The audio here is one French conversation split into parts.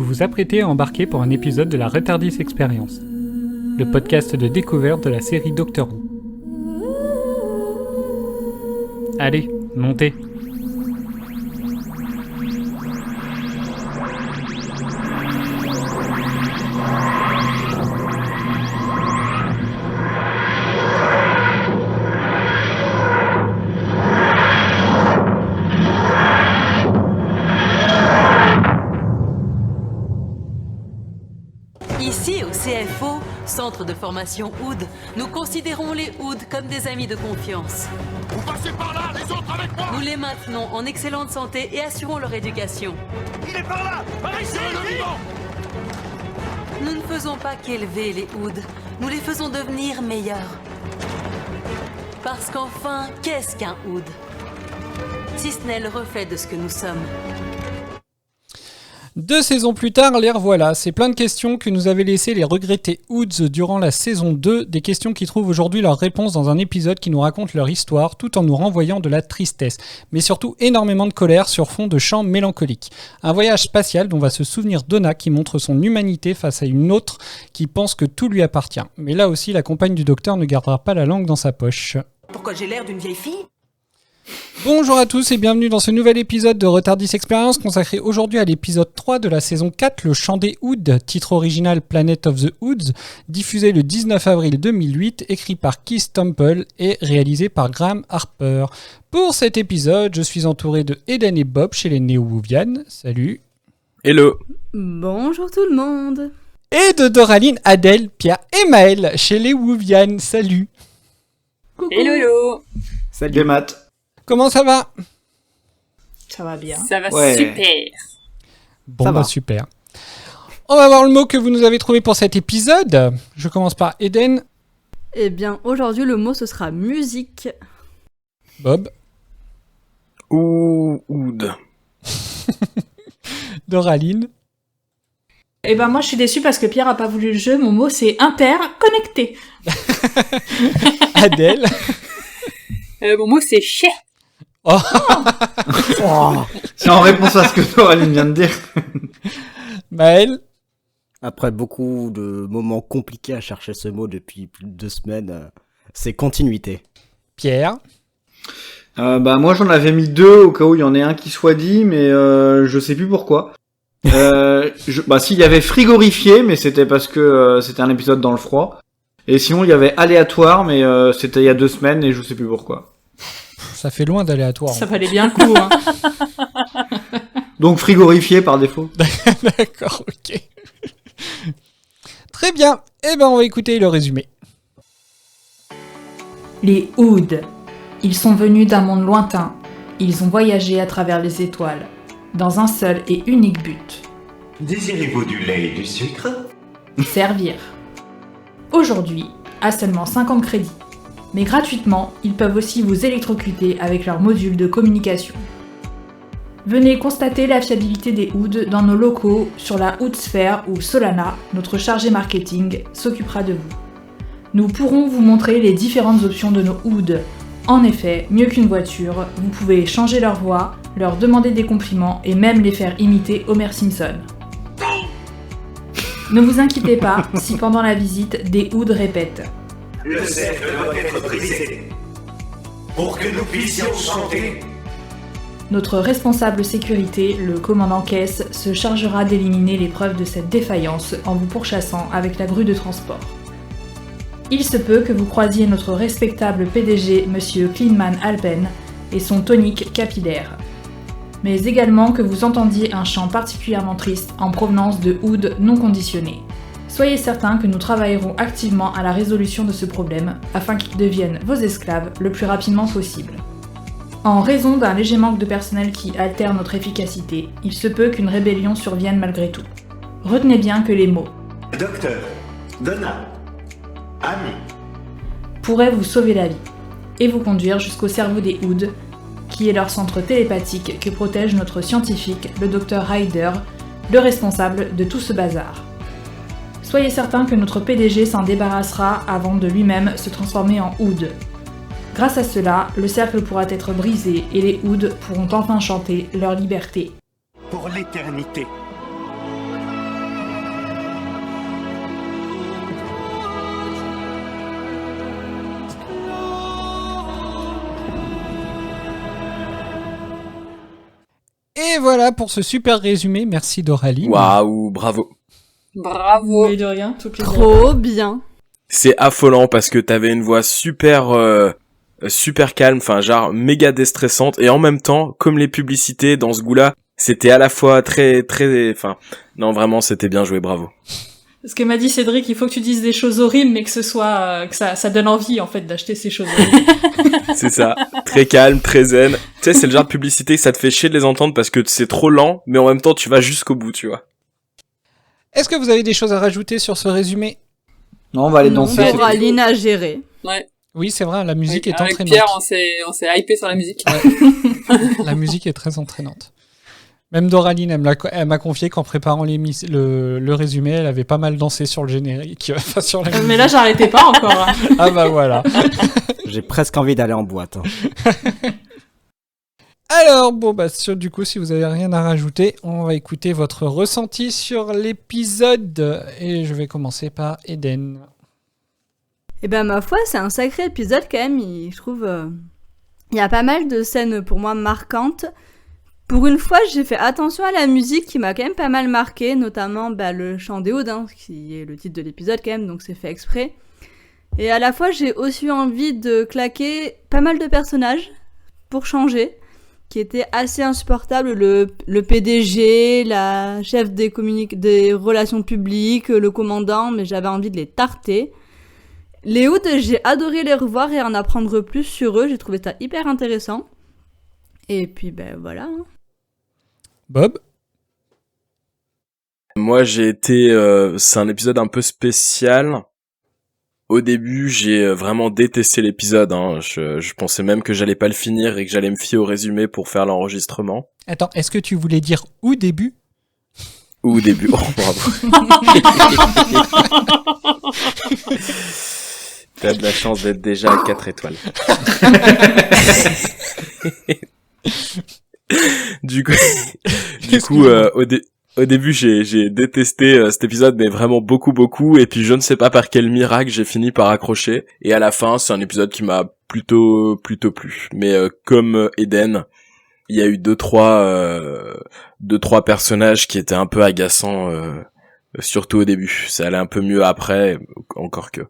vous vous apprêtez à embarquer pour un épisode de la Retardis Experience, le podcast de découverte de la série Doctor Who. Allez, montez! Ici, au CFO, Centre de formation Oud, nous considérons les Oud comme des amis de confiance. Vous passez par là, les autres avec moi! Nous les maintenons en excellente santé et assurons leur éducation. Il est par là! Par ici, le vivant! Nous ne faisons pas qu'élever les Oud, nous les faisons devenir meilleurs. Parce qu'enfin, qu'est-ce qu'un Oud? Si ce n'est le reflet de ce que nous sommes. 2 saisons plus tard, les revoilà. C'est plein de questions que nous avaient laissées les regrettés Ouds durant la saison 2, des questions qui trouvent aujourd'hui leur réponse dans un épisode qui nous raconte leur histoire tout en nous renvoyant de la tristesse, mais surtout énormément de colère sur fond de chants mélancoliques. Un voyage spatial dont va se souvenir Donna qui montre son humanité face à une autre qui pense que tout lui appartient. Mais là aussi, la compagne du docteur ne gardera pas la langue dans sa poche. Pourquoi j'ai l'air d'une vieille fille? Bonjour à tous et bienvenue dans ce nouvel épisode de Retardis Experience consacré aujourd'hui à l'épisode 3 de la saison 4, le chant des Ouds, titre original Planet of the Ouds, diffusé le 19 avril 2008, écrit par Keith Temple et réalisé par Graham Harper. Pour cet épisode, je suis entouré de Eden et Bob chez les Néo-Whovian. Salut. Hello. Bonjour tout le monde. Et de Doraline, Adèle, Pierre et Maël chez les Whovian. Salut. Coucou. Hello. Salut Matt. Comment ça va? Ça va bien. Ça va Ouais. super. Bon, Ça bah va. super. On va voir le mot que vous nous avez trouvé pour cet épisode. Je commence par Eden. Eh bien, aujourd'hui, le mot, ce sera musique. Bob. Oud. Doraline. Eh ben moi je suis déçue parce que Pierre a pas voulu le jeu, mon mot c'est interconnecté. Adèle. Mon mot c'est chien. Oh. C'est en réponse à ce que Doraline vient de dire. Maël. Après beaucoup de moments compliqués à chercher ce mot depuis plus de 2 semaines, c'est continuité. Pierre. Moi j'en avais mis 2 au cas où il y en ait un qui soit dit, mais je sais plus pourquoi. S'il y avait frigorifié, mais c'était parce que c'était un épisode dans le froid. Et sinon il y avait aléatoire, mais c'était il y a 2 semaines et je sais plus pourquoi. Ça fait loin d'aléatoire. Ça valait bien le coup, hein. Donc frigorifié par défaut. D'accord, ok. Très bien. Eh ben, on va écouter le résumé. Les Ouds. Ils sont venus d'un monde lointain. Ils ont voyagé à travers les étoiles, dans un seul et unique but. Désirez-vous du lait et du sucre? Servir. Aujourd'hui, à seulement 50 crédits. Mais gratuitement, ils peuvent aussi vous électrocuter avec leur module de communication. Venez constater la fiabilité des Ouds dans nos locaux sur la Oudsphere où Solana, notre chargé marketing, s'occupera de vous. Nous pourrons vous montrer les différentes options de nos Ouds. En effet, mieux qu'une voiture, vous pouvez changer leur voix, leur demander des compliments et même les faire imiter Homer Simpson. Ne vous inquiétez pas si pendant la visite, des Ouds répètent. Le cercle doit être brisé. Pour que nous puissions chanter. Notre responsable sécurité, le commandant Caisse, se chargera d'éliminer les preuves de cette défaillance en vous pourchassant avec la grue de transport. Il se peut que vous croisiez notre respectable PDG, Monsieur Kleinman Alpen, et son tonique capillaire. Mais également que vous entendiez un chant particulièrement triste en provenance de Ouds non conditionnés. Soyez certains que nous travaillerons activement à la résolution de ce problème afin qu'ils deviennent vos esclaves le plus rapidement possible. En raison d'un léger manque de personnel qui altère notre efficacité, il se peut qu'une rébellion survienne malgré tout. Retenez bien que les mots Docteur, Donna, ami, pourraient vous sauver la vie et vous conduire jusqu'au cerveau des Ouds, qui est leur centre télépathique que protège notre scientifique, le docteur Ryder, le responsable de tout ce bazar. Soyez certains que notre PDG s'en débarrassera avant de lui-même se transformer en Oud. Grâce à cela, le cercle pourra être brisé et les Ouds pourront enfin chanter leur liberté. pour l'éternité. Et voilà pour ce super résumé. Merci Doraline. Waouh, bravo. Bravo. Oui, de rien, tout plaisir. Trop bien. C'est affolant parce que t'avais une voix super calme, enfin genre méga déstressante, et en même temps, comme les publicités dans ce goût-là, c'était à la fois très, enfin, non vraiment c'était bien joué, bravo. Ce que m'a dit Cédric, il faut que tu dises des choses horribles, mais que ce soit que ça donne envie en fait d'acheter ces choses horribles. C'est ça, très calme, très zen. Tu sais, c'est le genre de publicité que ça te fait chier de les entendre parce que c'est trop lent, mais en même temps tu vas jusqu'au bout, tu vois. Est-ce que vous avez des choses à rajouter sur ce résumé? Non, on va aller danser. Pour Aline à gérer. Ouais. Oui, c'est vrai, la musique est Avec entraînante. Pierre, on s'est hypé sur la musique. La musique est très entraînante. Même Doraline, elle m'a confié qu'en préparant le résumé, elle avait pas mal dansé sur le générique. Enfin, sur la musique. Mais là, j'arrêtais pas encore. Hein. Ah bah voilà. J'ai presque envie d'aller en boîte. Hein. Alors, bon, bah, du coup, si vous avez rien à rajouter, on va écouter votre ressenti sur l'épisode. Et je vais commencer par Eden. Eh ben, ma foi, c'est un sacré épisode quand même. Je trouve. Il y a pas mal de scènes pour moi marquantes. Pour une fois, j'ai fait attention à la musique qui m'a quand même pas mal marqué, notamment le chant des Ouds, hein, qui est le titre de l'épisode quand même, donc c'est fait exprès. Et à la fois, j'ai aussi eu envie de claquer pas mal de personnages pour changer, qui étaient assez insupportables. Le PDG, la chef des relations publiques, le commandant, mais j'avais envie de les tarter. Les Ouds, j'ai adoré les revoir et en apprendre plus sur eux, j'ai trouvé ça hyper intéressant. Et puis, voilà. Hein. Bob? Moi, c'est un épisode un peu spécial. Au début, j'ai vraiment détesté l'épisode. Hein. Je pensais même que j'allais pas le finir et que j'allais me fier au résumé pour faire l'enregistrement. Attends, est-ce que tu voulais dire au début? Ou au début. Oh, bravo. T'as de la chance d'être déjà à 4 étoiles. Du coup, au début, j'ai détesté cet épisode, mais vraiment beaucoup, et puis je ne sais pas par quel miracle j'ai fini par accrocher, et à la fin, c'est un épisode qui m'a plutôt plu. Mais comme Eden, il y a eu deux trois personnages qui étaient un peu agaçants, surtout au début. Ça allait un peu mieux après, encore que.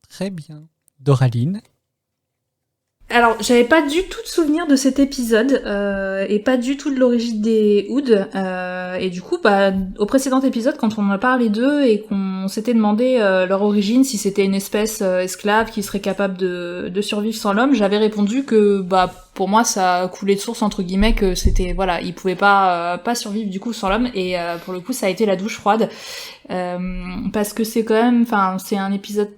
Très bien. Doraline? Alors, j'avais pas du tout de souvenir de cet épisode et pas du tout de l'origine des Ouds. Et du coup, au précédent épisode, quand on en a parlé d'eux et qu'on s'était demandé leur origine, si c'était une espèce esclave qui serait capable de survivre sans l'homme, j'avais répondu que pour moi ça coulait de source entre guillemets, que c'était ils pouvaient pas survivre du coup sans l'homme. Et pour le coup, ça a été la douche froide parce que c'est quand même, c'est un épisode.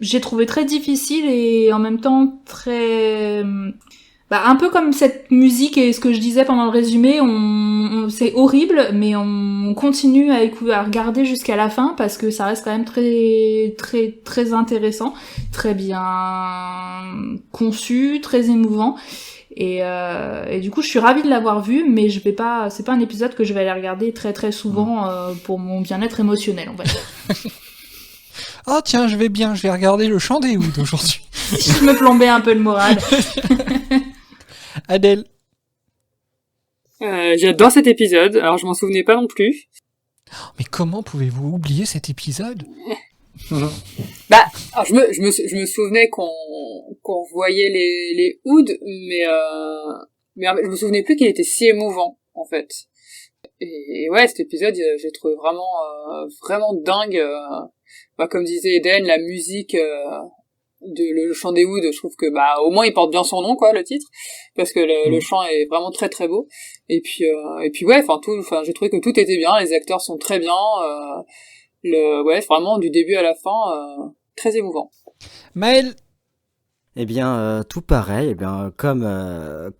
J'ai trouvé très difficile et en même temps très... un peu comme cette musique et ce que je disais pendant le résumé, c'est horrible, mais on continue à regarder jusqu'à la fin parce que ça reste quand même très, très, très intéressant, très bien conçu, très émouvant. Et du coup, je suis ravie de l'avoir vu, mais c'est pas un épisode que je vais aller regarder très, très souvent pour mon bien-être émotionnel, on va dire. Oh tiens, je vais regarder le chant des Ouds aujourd'hui. Je me plombais un peu le moral. Adèle? J'adore cet épisode, alors je m'en souvenais pas non plus. Mais comment pouvez-vous oublier cet épisode? Alors je me souvenais qu'on voyait les Ouds, mais je me souvenais plus qu'il était si émouvant, en fait. Et ouais, cet épisode, j'ai trouvé vraiment dingue. Comme disait Eden, la musique le chant des Ouds, je trouve que au moins il porte bien son nom, quoi, le titre, parce que le chant est vraiment très très beau. Et puis ouais, j'ai trouvé que tout était bien, les acteurs sont très bien, vraiment du début à la fin, très émouvant. Maël? Eh bien, tout pareil. Eh bien, comme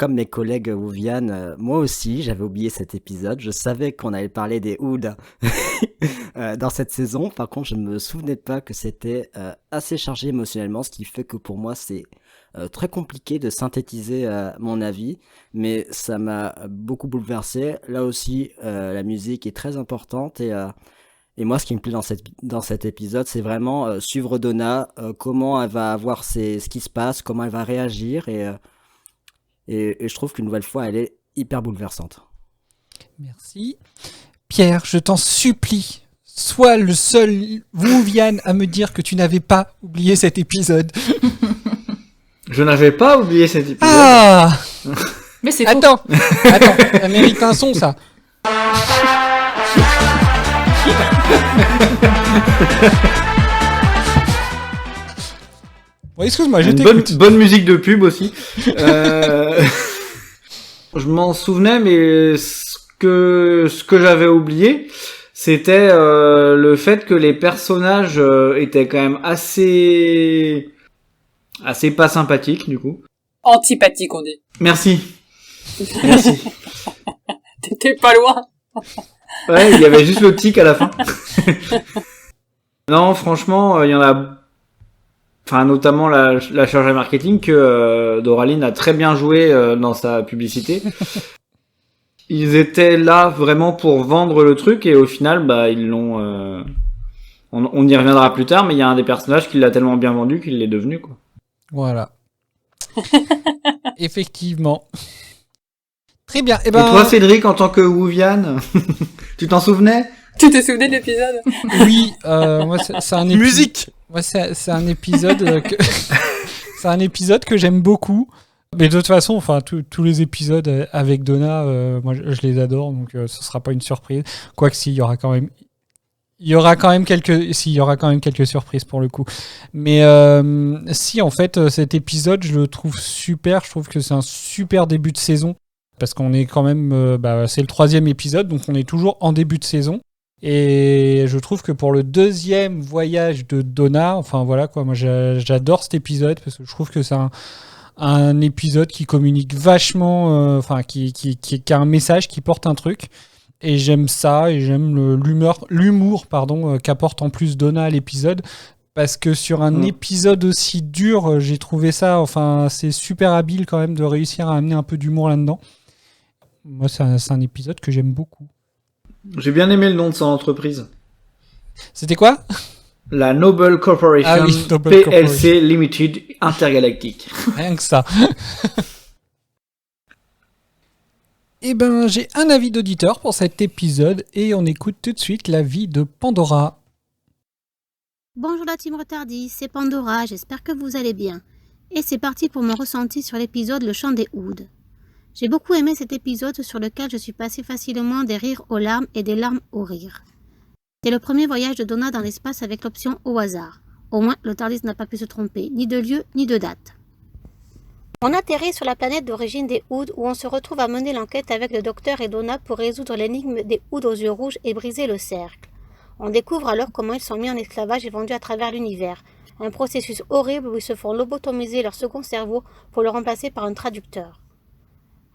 mes collègues Ouviane, moi aussi, j'avais oublié cet épisode. Je savais qu'on allait parler des Ouds dans cette saison. Par contre, je ne me souvenais pas que c'était assez chargé émotionnellement, ce qui fait que pour moi, c'est très compliqué de synthétiser mon avis. Mais ça m'a beaucoup bouleversé. Là aussi, la musique est très importante et moi, ce qui me plaît dans cet épisode, c'est vraiment suivre Donna, comment elle va voir ce qui se passe, comment elle va réagir, et je trouve qu'une nouvelle fois, elle est hyper bouleversante. Merci. Pierre, je t'en supplie, sois le seul Wouvian à me dire que tu n'avais pas oublié cet épisode. Je n'avais pas oublié cet épisode. Ah Mais c'est Attends, ça mérite un son, ça. Bon, excuse-moi, je Une t'écoute. bonne musique de pub aussi. Je m'en souvenais, mais ce que j'avais oublié, c'était le fait que les personnages étaient quand même assez pas sympathiques du coup. Antipathique, on dit. Merci. T'étais pas loin. Ouais, il y avait juste le tic à la fin. Non, franchement, il y en a. Enfin, notamment la chargée marketing que Doraline a très bien joué dans sa publicité. Ils étaient là vraiment pour vendre le truc et au final, bah ils l'ont. On y reviendra plus tard, mais il y a un des personnages qui l'a tellement bien vendu qu'il l'est devenu quoi. Voilà. Effectivement. Très bien. Et toi, Cédric, en tant que Wouvian, tu t'en souvenais? Tu te souvenais de l'épisode? Oui, moi c'est un épisode. Musique. Moi c'est un épisode que c'est un épisode que j'aime beaucoup. Mais de toute façon, enfin tous les épisodes avec Donna, moi je les adore, donc ce sera pas une surprise. Quoique il y aura quand même quelques surprises pour le coup. Mais si en fait cet épisode je le trouve super, je trouve que c'est un super début de saison parce qu'on est quand même c'est le 3e épisode, donc on est toujours en début de saison. Et je trouve que pour le 2e voyage de Donna, enfin voilà quoi, moi j'adore cet épisode parce que je trouve que c'est un épisode qui communique vachement, enfin qui a un message, qui porte un truc. Et j'aime ça, et j'aime l'humour qu'apporte en plus Donna à l'épisode. Parce que sur un épisode aussi dur, j'ai trouvé ça, enfin c'est super habile quand même de réussir à amener un peu d'humour là-dedans. Moi c'est un épisode que j'aime beaucoup. J'ai bien aimé le nom de son entreprise. C'était quoi? La Noble Corporation, Ah oui, Noble PLC Corporation. Limited Intergalactique. Rien que ça. Eh ben, j'ai un avis d'auditeur pour cet épisode et on écoute tout de suite l'avis de Pandora. Bonjour la team Retardis, c'est Pandora, j'espère que vous allez bien. Et c'est parti pour mon ressenti sur l'épisode Le Chant des Ouds. J'ai beaucoup aimé cet épisode sur lequel je suis passé facilement des rires aux larmes et des larmes aux rires. C'est le premier voyage de Donna dans l'espace avec l'option au hasard. Au moins, le TARDIS n'a pas pu se tromper, ni de lieu, ni de date. On atterrit sur la planète d'origine des Ouds où on se retrouve à mener l'enquête avec le docteur et Donna pour résoudre l'énigme des Ouds aux yeux rouges et briser le cercle. On découvre alors comment ils sont mis en esclavage et vendus à travers l'univers. Un processus horrible où ils se font lobotomiser leur second cerveau pour le remplacer par un traducteur.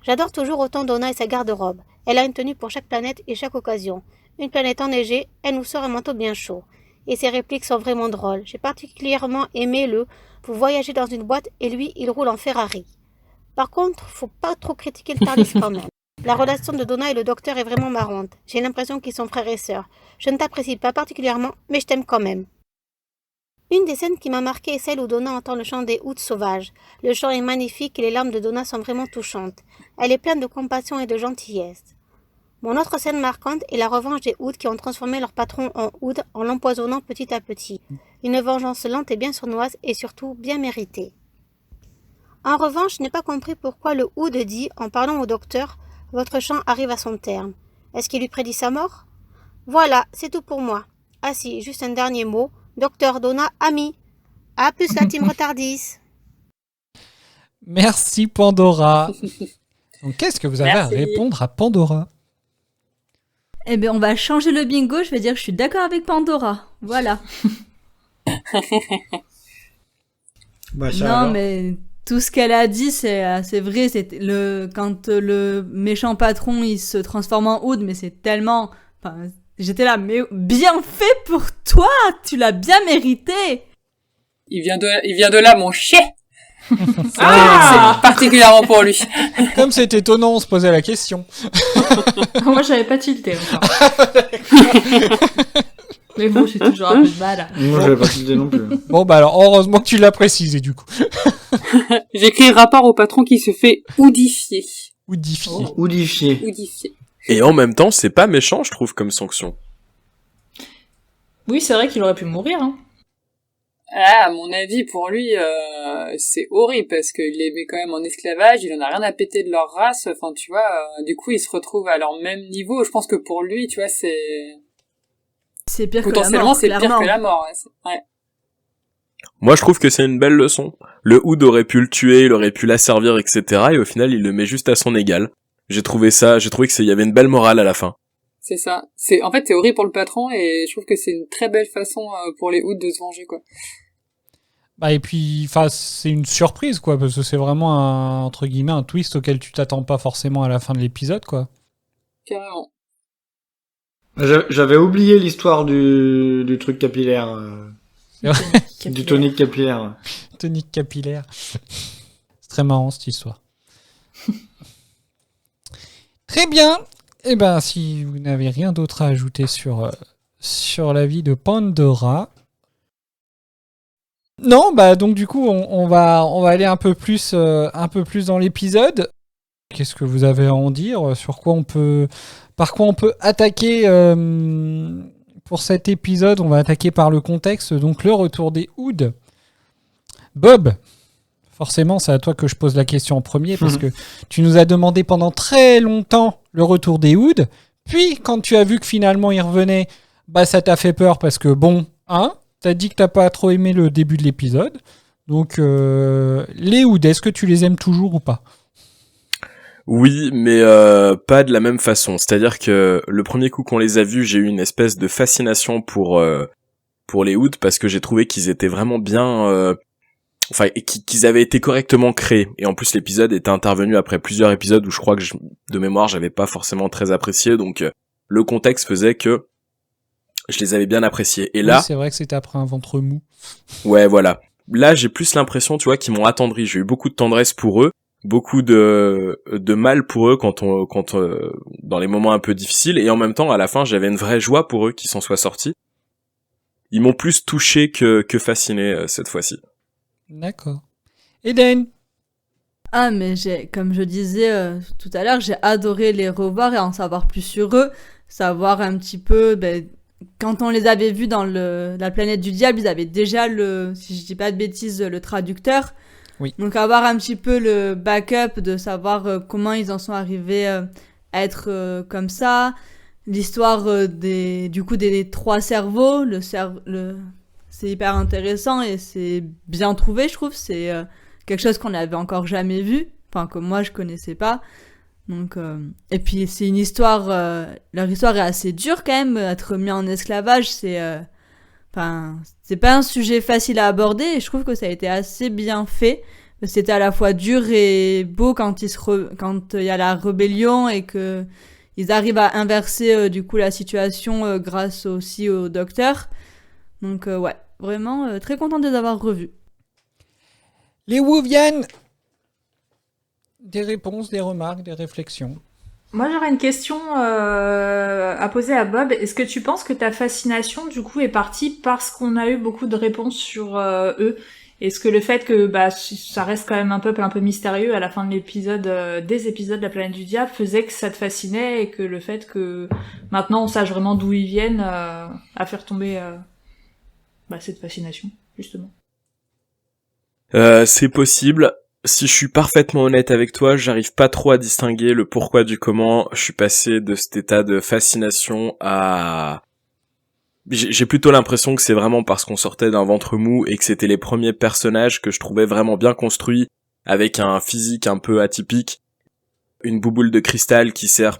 J'adore toujours autant Donna et sa garde-robe. Elle a une tenue pour chaque planète et chaque occasion. Une planète enneigée, elle nous sort un manteau bien chaud. Et ses répliques sont vraiment drôles. J'ai particulièrement aimé le « Vous voyagez dans une boîte et lui, il roule en Ferrari ». Par contre, faut pas trop critiquer le TARDIS quand même. La relation de Donna et le docteur est vraiment marrante. J'ai l'impression qu'ils sont frères et sœurs. Je ne t'apprécie pas particulièrement, mais je t'aime quand même. Une des scènes qui m'a marquée est celle où Donna entend le chant des Ouds sauvages. Le chant est magnifique et les larmes de Donna sont vraiment touchantes. Elle est pleine de compassion et de gentillesse. Mon autre scène marquante est la revanche des Ouds qui ont transformé leur patron en Oud en l'empoisonnant petit à petit. Une vengeance lente et bien sournoise et surtout bien méritée. En revanche, je n'ai pas compris pourquoi le Oud dit, en parlant au docteur, « Votre chant arrive à son terme ». Est-ce qu'il lui prédit sa mort? Voilà, c'est tout pour moi. Ah si, juste un dernier mot. Docteur, Donna, ami. À plus la team Retardis. Merci Pandora. Donc qu'est-ce que vous avez à Merci. répondre à Pandora? Eh bien, on va changer le bingo, je vais dire que je suis d'accord avec Pandora. Voilà. Bah, ça Non, alors. mais tout ce qu'elle a dit, c'est vrai. Quand le méchant patron, il se transforme en Oud, mais c'est tellement... Enfin, j'étais là, mais bien fait pour toi, tu l'as bien mérité. Il vient de là, mon chien. Ah C'est particulièrement pour lui. Comme c'est étonnant, on se posait la question. Moi, j'avais pas tilté encore. Mais bon, j'ai toujours un peu de mal. Moi, j'avais pas tilté non plus. Bon bah alors, heureusement que tu l'as précisé du coup. J'écris rapport au patron qui se fait oudifier. Oudifié. Oudifié. Oudifier. Et en même temps, c'est pas méchant, je trouve, comme sanction. Oui, c'est vrai qu'il aurait pu mourir, hein. Ah, à mon avis, pour lui, c'est horrible parce qu'il les met quand même en esclavage, il en a rien à péter de leur race, enfin, tu vois, du coup, ils se retrouvent à leur même niveau. Je pense que pour lui, tu vois, C'est pire que la potentiellement, mort, c'est pire clairement. que la mort, ouais. Moi, je trouve que c'est une belle leçon. Le Hood aurait pu le tuer, il aurait pu l'asservir, etc. Et au final, il le met juste à son égal. J'ai trouvé que il y avait une belle morale à la fin. C'est ça. En fait, c'est horrible pour le patron et je trouve que c'est une très belle façon pour les Hoods de se venger, quoi. Bah, et puis, enfin, c'est une surprise, quoi, parce que c'est vraiment entre guillemets, un twist auquel tu t'attends pas forcément à la fin de l'épisode, quoi. Carrément. J'avais oublié l'histoire du truc capillaire. C'est vrai. Du tonique capillaire. Tonique capillaire. C'est très marrant, cette histoire. Très bien. Eh ben, si vous n'avez rien d'autre à ajouter sur la vie de Pandora. Non, bah donc du coup, on va aller un peu plus dans l'épisode. Qu'est-ce que vous avez à en dire ? Par quoi on peut attaquer pour cet épisode ? On va attaquer par le contexte, donc le retour des Hoods. Bob, forcément, c'est à toi que je pose la question en premier, parce que tu nous as demandé pendant très longtemps le retour des Hoods. Puis, quand tu as vu que finalement ils revenaient, bah ça t'a fait peur, parce que bon, t'as dit que t'as pas trop aimé le début de l'épisode. Donc, les Hoods, est-ce que tu les aimes toujours ou pas ? Oui, mais pas de la même façon. C'est-à-dire que le premier coup qu'on les a vus, j'ai eu une espèce de fascination pour les Hoods, parce que j'ai trouvé qu'ils étaient vraiment bien... Enfin, qu'ils avaient été correctement créés. Et en plus, l'épisode était intervenu après plusieurs épisodes où je crois que de mémoire, j'avais pas forcément très apprécié. Donc, le contexte faisait que je les avais bien appréciés. Et là... Oui, c'est vrai que c'était après un ventre mou. Ouais, voilà. Là, j'ai plus l'impression, tu vois, qu'ils m'ont attendri. J'ai eu beaucoup de tendresse pour eux, beaucoup de mal pour eux quand dans les moments un peu difficiles. Et en même temps, à la fin, j'avais une vraie joie pour eux qu'ils s'en soient sortis. Ils m'ont plus touché que fasciné cette fois-ci. D'accord. Eden. Ah, mais comme je disais tout à l'heure, j'ai adoré les revoir et en savoir plus sur eux, savoir un petit peu, quand on les avait vus dans la planète du diable, ils avaient déjà si je dis pas de bêtises, le traducteur. Oui. Donc avoir un petit peu le backup de savoir comment ils en sont arrivés à être comme ça, l'histoire des trois cerveaux, c'est hyper intéressant et c'est bien trouvé, je trouve. C'est quelque chose qu'on n'avait encore jamais vu, enfin que moi je connaissais pas. Donc et puis c'est une histoire, leur histoire est assez dure quand même. Être mis en esclavage, c'est pas un sujet facile à aborder et je trouve que ça a été assez bien fait. C'était à la fois dur et beau quand il y a la rébellion et que ils arrivent à inverser du coup la situation grâce aussi au docteur. Donc ouais, vraiment très contente de les avoir revus. Les Wouvian. Des réponses, des remarques, des réflexions. Moi, j'aurais une question à poser à Bob. Est-ce que tu penses que ta fascination, du coup, est partie parce qu'on a eu beaucoup de réponses sur eux ? Est-ce que le fait que ça reste quand même un peuple un peu mystérieux à la fin de l'épisode, des épisodes de la planète du diable, faisait que ça te fascinait et que le fait que maintenant on sache vraiment d'où ils viennent a fait retomber cette fascination, justement. C'est possible. Si je suis parfaitement honnête avec toi, j'arrive pas trop à distinguer le pourquoi du comment. Je suis passé de cet état de fascination à... J'ai plutôt l'impression que c'est vraiment parce qu'on sortait d'un ventre mou et que c'était les premiers personnages que je trouvais vraiment bien construits, avec un physique un peu atypique, une bouboule de cristal qui sert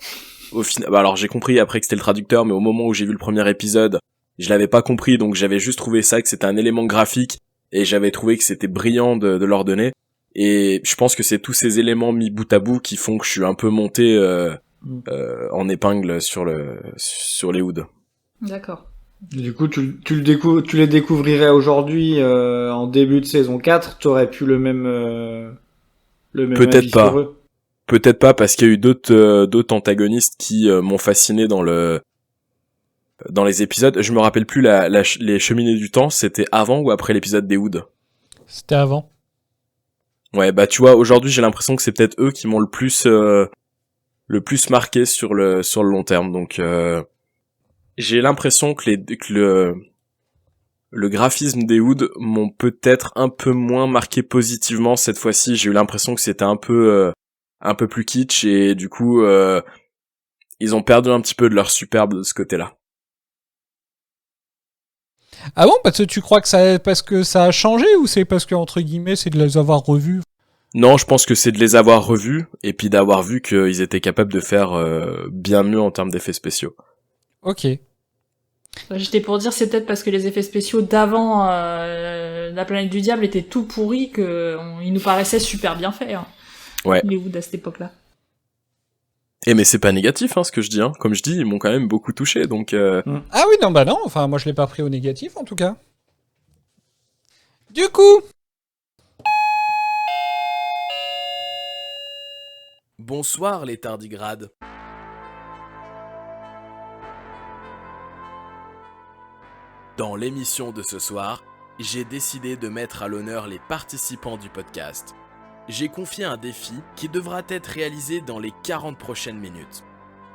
au final... Alors j'ai compris après que c'était le traducteur, mais au moment où j'ai vu le premier épisode, je l'avais pas compris, donc j'avais juste trouvé ça, que c'était un élément graphique, et j'avais trouvé que c'était brillant de leur donner. Et je pense que c'est tous ces éléments mis bout à bout qui font que je suis un peu monté en épingle sur les Hoods. D'accord. Du coup, tu les découvrirais aujourd'hui en début de saison 4, t'aurais pu le même Peut-être avis pas. sur eux. Peut-être pas, parce qu'il y a eu d'autres antagonistes qui m'ont fasciné dans les épisodes. Je me rappelle plus les cheminées du temps, c'était avant ou après l'épisode des Hoods ? C'était avant. Ouais, tu vois, aujourd'hui j'ai l'impression que c'est peut-être eux qui m'ont le plus le plus marqué sur le long terme. Donc j'ai l'impression que le graphisme des Hoods m'ont peut-être un peu moins marqué positivement cette fois-ci. J'ai eu l'impression que c'était un peu plus kitsch et du coup ils ont perdu un petit peu de leur superbe de ce côté-là. Ah bon, parce que tu crois que parce que ça a changé ou c'est parce que entre guillemets c'est de les avoir revus? Non, je pense que c'est de les avoir revus et puis d'avoir vu qu'ils étaient capables de faire bien mieux en termes d'effets spéciaux. Ok. J'étais pour dire c'est peut-être parce que les effets spéciaux d'avant la planète du diable étaient tout pourris qu'ils nous paraissaient super bien faits. Hein. Ouais. Les Hoods à cette époque-là. Et mais c'est pas négatif ce que je dis. Comme je dis, ils m'ont quand même beaucoup touché. Donc Ah oui, non, bah non. Enfin, moi je l'ai pas pris au négatif en tout cas. Du coup. Bonsoir les tardigrades. Dans l'émission de ce soir, j'ai décidé de mettre à l'honneur les participants du podcast. J'ai confié un défi qui devra être réalisé dans les 40 prochaines minutes.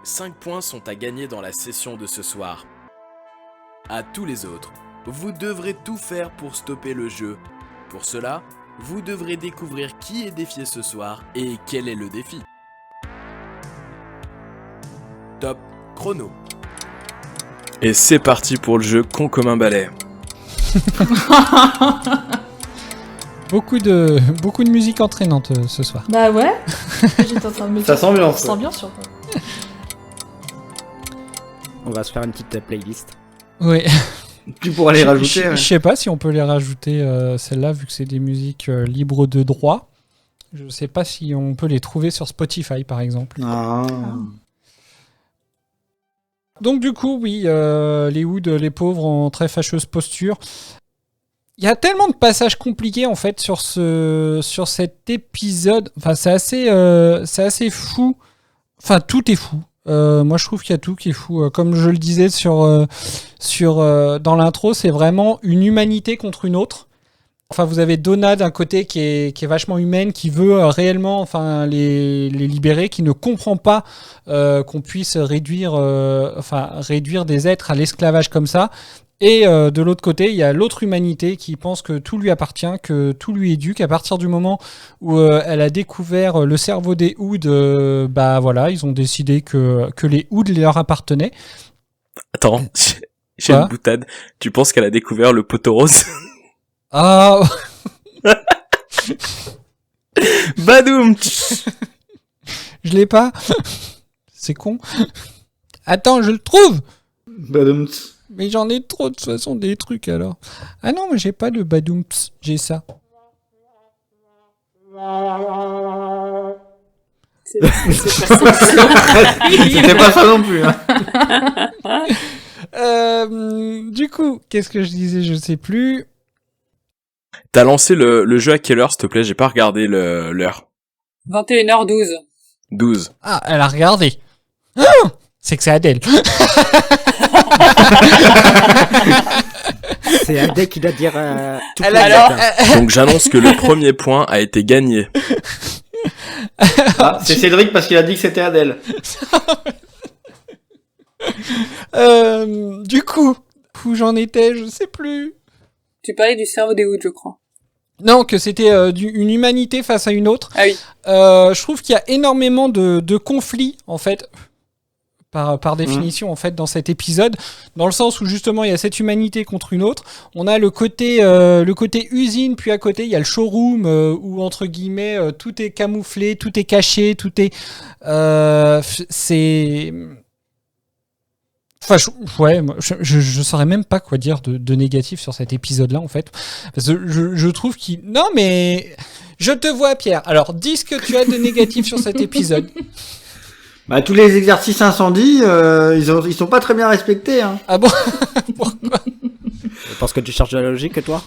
5 points sont à gagner dans la session de ce soir. À tous les autres, vous devrez tout faire pour stopper le jeu. Pour cela, vous devrez découvrir qui est défié ce soir et quel est le défi. Top chrono. Et c'est parti pour le jeu con comme un balai. Beaucoup de musique entraînante ce soir. Bah ouais. J'étais en train de me dire. Ça s'ambiance. Ça s'ambiance surtout. On va se faire une petite playlist. Oui. Tu pourras les rajouter. Je sais pas si on peut les rajouter celles-là vu que c'est des musiques libres de droit. Je sais pas si on peut les trouver sur Spotify par exemple. Ah. Donc du coup, oui, les Hoods, les pauvres, en très fâcheuse posture. Il y a tellement de passages compliqués en fait sur cet épisode. Enfin, c'est assez fou. Enfin, tout est fou. Moi, je trouve qu'il y a tout qui est fou. Comme je le disais dans l'intro, c'est vraiment une humanité contre une autre. Enfin, vous avez Donna d'un côté qui est vachement humaine, qui veut réellement les libérer, qui ne comprend pas qu'on puisse réduire des êtres à l'esclavage comme ça. Et de l'autre côté, il y a l'autre humanité qui pense que tout lui appartient, que tout lui est dû, qu'à partir du moment où elle a découvert le cerveau des Hoods, ils ont décidé que les Hoods leur appartenaient. Attends, j'ai une boutade. Tu penses qu'elle a découvert le poteau rose? Ah. Badoum. Je l'ai pas. C'est con. Attends, je le trouve. Badoum. Mais j'en ai trop de toute façon des trucs alors. Ah non, mais j'ai pas de badoumps, j'ai ça. C'était pas ça non plus. Hein. Du coup, qu'est-ce que je disais, je sais plus. T'as lancé le jeu à quelle heure, s'il te plaît? J'ai pas regardé l'heure. 21h12. 12. Ah, elle a regardé. Ah, c'est que c'est Adèle. C'est Adèle qui doit dire tout Donc j'annonce que le premier point a été gagné. Ah, c'est Cédric parce qu'il a dit que c'était Adèle. Du coup, où j'en étais, je sais plus. Tu parlais du cerveau des Hoods, je crois. Non, que c'était une humanité face à une autre. Ah oui. Je trouve qu'il y a énormément de conflits, en fait, par définition, en fait, dans cet épisode, dans le sens où, justement, il y a cette humanité contre une autre. On a le côté usine, puis à côté, il y a le showroom, où, entre guillemets, tout est camouflé, tout est caché, tout est... c'est... Enfin, je saurais même pas quoi dire de négatif sur cet épisode-là, en fait. Parce que je trouve qu'il... Non, mais... Je te vois, Pierre. Alors, dis ce que tu as de négatif sur cet épisode. Bah, tous les exercices incendie, ils sont pas très bien respectés, hein. Ah bon? Pourquoi? Parce que tu cherches de la logique, toi?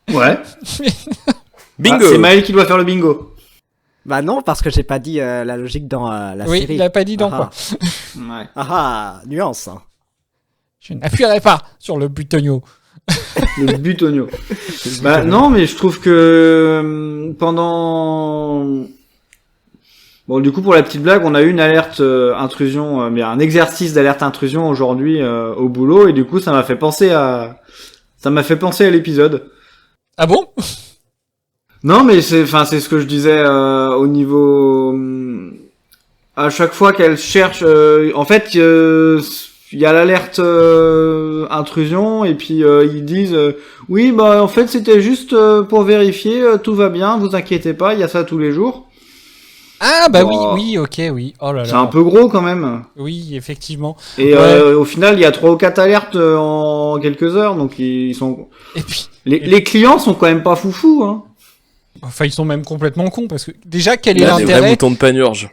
Ouais. Bingo! Ah, c'est Maël qui doit faire le bingo. Bah non, parce que j'ai pas dit la logique dans la série. Oui, il a pas dit dans quoi. Ouais. Nuance. Hein. Je n'appuierai pas sur le butonio. Le butonio. Bah non, mais je trouve que pendant Bon, du coup, pour la petite blague, on a eu une alerte intrusion, mais un exercice d'alerte intrusion aujourd'hui au boulot, et du coup, ça m'a fait penser à l'épisode. Ah bon? Non, mais c'est ce que je disais au niveau. À chaque fois qu'elle cherche, en fait, il y a l'alerte intrusion, et puis ils disent oui, bah en fait, c'était juste pour vérifier, tout va bien, vous inquiétez pas, il y a ça tous les jours. Ah bah oui, ok, oui. Oh là là. C'est un peu gros quand même. Oui, effectivement. Et au final, il y a 3 ou 4 alertes en quelques heures, donc ils sont. Et puis les clients sont quand même pas foufous, hein. Enfin, ils sont même complètement cons parce que déjà quel est Des vrais l'intérêt moutons de panurge.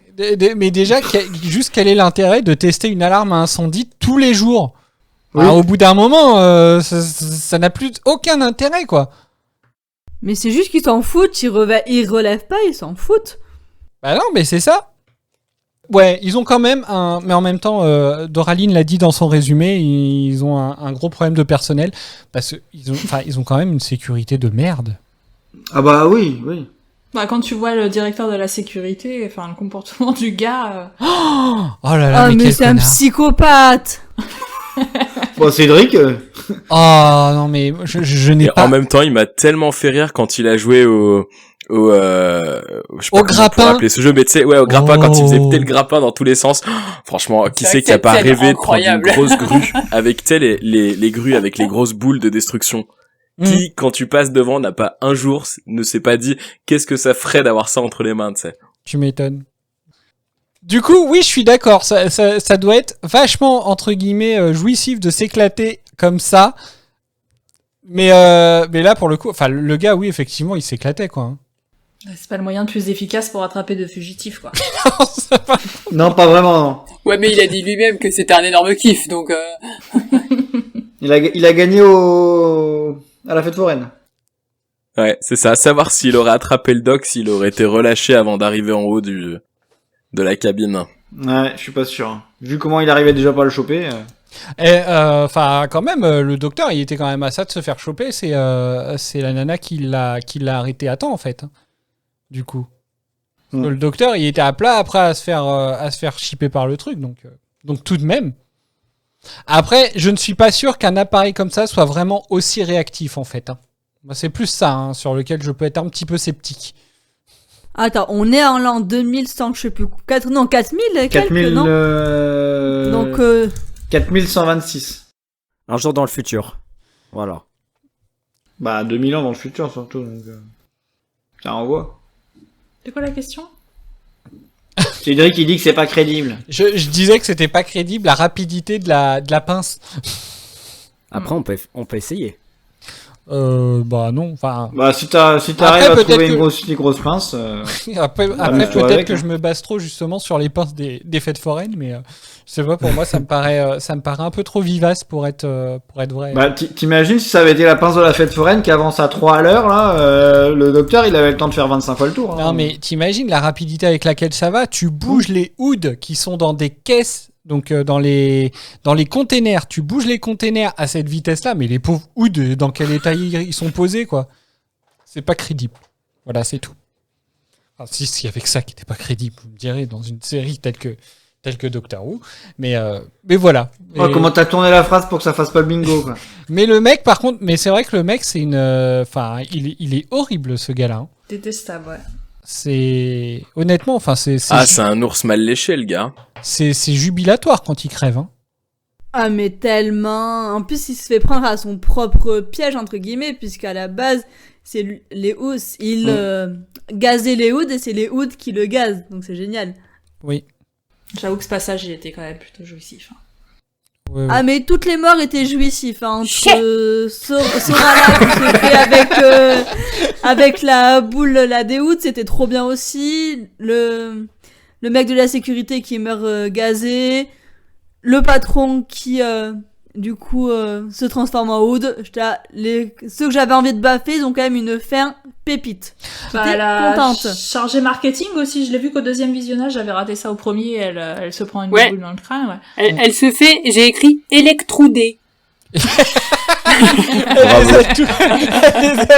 Mais déjà juste quel est l'intérêt de tester une alarme à incendie tous les jours? Oui. Alors, au bout d'un moment, ça n'a plus aucun intérêt quoi. Mais c'est juste qu'ils s'en foutent, ils relèvent pas, ils s'en foutent. Bah non, mais c'est ça. Ouais, ils ont quand même mais en même temps, Doraline l'a dit dans son résumé, ils ont un gros problème de personnel parce que ils ont quand même une sécurité de merde. Ah bah oui. Bah, quand tu vois le directeur de la sécurité, enfin, le comportement du gars... Oh là là, mais quel c'est un connard. psychopathe. Bon, Cédric. Oh non, mais je n'ai Et pas... en même temps, il m'a tellement fait rire quand il a joué je sais pas Au comment on pourrait grappin. appeler ce jeu, mais tu sais, ouais, au grappin, quand il faisait Oh. péter le grappin dans tous les sens. Franchement, qui C'est c'est vrai qui a que pas cette scène rêvé de prendre une incroyable. grosse grue avec, tu sais, les grues avec les grosses boules de destruction? Qui, quand tu passes devant, n'a pas un jour, ne s'est pas dit, qu'est-ce que ça ferait d'avoir ça entre les mains, tu sais? Tu m'étonnes. Du coup, oui, je suis d'accord. Ça doit être vachement, entre guillemets, jouissif de s'éclater comme ça. Mais là, pour le coup, enfin, le gars, oui, effectivement, il s'éclatait, quoi. Hein. C'est pas le moyen le plus efficace pour attraper de fugitifs, quoi. Non, pas vraiment, non. Ouais, mais il a dit lui-même que c'était un énorme kiff, donc... Il a gagné à la fête foraine. Ouais, c'est ça. Savoir s'il aurait attrapé le doc, s'il aurait été relâché avant d'arriver en haut de la cabine. Ouais, je suis pas sûr. Vu comment il arrivait déjà pas à le choper. Enfin, quand même, le docteur, il était quand même à ça de se faire choper. C'est la nana qui l'a arrêté à temps, en fait. Hein, du coup. Parce que le docteur, il était à plat après à se faire chipper par le truc. Donc tout de même. Après, je ne suis pas sûr qu'un appareil comme ça soit vraiment aussi réactif, en fait. Hein. Moi, c'est plus ça, hein, sur lequel je peux être un petit peu sceptique. Attends, on est en l'an 2100, je sais plus. 4000 quelques, non Donc, 4126. Un jour dans le futur. Voilà. Bah, 2000 ans dans le futur, surtout. Donc, ça renvoie. C'est quoi la question? Cédric, il dit que c'est pas crédible. Je disais que c'était pas crédible, la rapidité de la pince. Après, on peut essayer. Bah non, enfin... Bah, si t'arrives à trouver une grosse pince... Après peut-être que je me base trop justement sur les pinces des fêtes foraines, mais je sais pas, pour moi ça me paraît un peu trop vivace pour être vrai. Bah, t'imagines si ça avait été la pince de la fête foraine qui avance à 3 à l'heure, là, le docteur il avait le temps de faire 25 fois le tour. Hein. Non mais t'imagines la rapidité avec laquelle ça va, tu bouges les hoods qui sont dans des caisses, donc dans les containers, tu bouges les containers à cette vitesse-là, mais les pauvres hoods, dans quel état ils sont posés, quoi. C'est pas crédible. Voilà, c'est tout. Enfin, si, il y avait que ça qui était pas crédible, vous me direz, dans une série telle que Doctor Who. Mais voilà. Oh, comment t'as tourné la phrase pour que ça fasse pas le bingo, quoi. Mais le mec, par contre, mais c'est vrai que le mec, c'est une... Enfin, il est horrible, ce gars-là. Hein. Détestable, ouais. C'est... Honnêtement, enfin, c'est un ours mal léché, le gars. C'est jubilatoire quand il crève, hein. Ah, mais tellement. En plus, il se fait prendre à son propre piège, entre guillemets, puisqu'à la base, c'est les Hoods. Il gazait les Hoods et c'est les Hoods qui le gazent. Donc c'est génial. Oui. J'avoue que ce passage, il était quand même plutôt jouissif. Hein. Ouais. Ah, mais toutes les morts étaient jouissifs. Hein, entre Sorala qui se fait avec la boule, la des Hoods, c'était trop bien aussi. Le mec de la sécurité qui meurt gazé. Le patron qui, du coup, se transforme en Hood. Ceux que j'avais envie de baffer, ils ont quand même une fin pépite. J'étais contente. Chargée marketing aussi, je l'ai vu qu'au deuxième visionnage, j'avais raté ça au premier, elle se prend une boule dans le crâne, ouais. Elle se fait, j'ai écrit électroudée.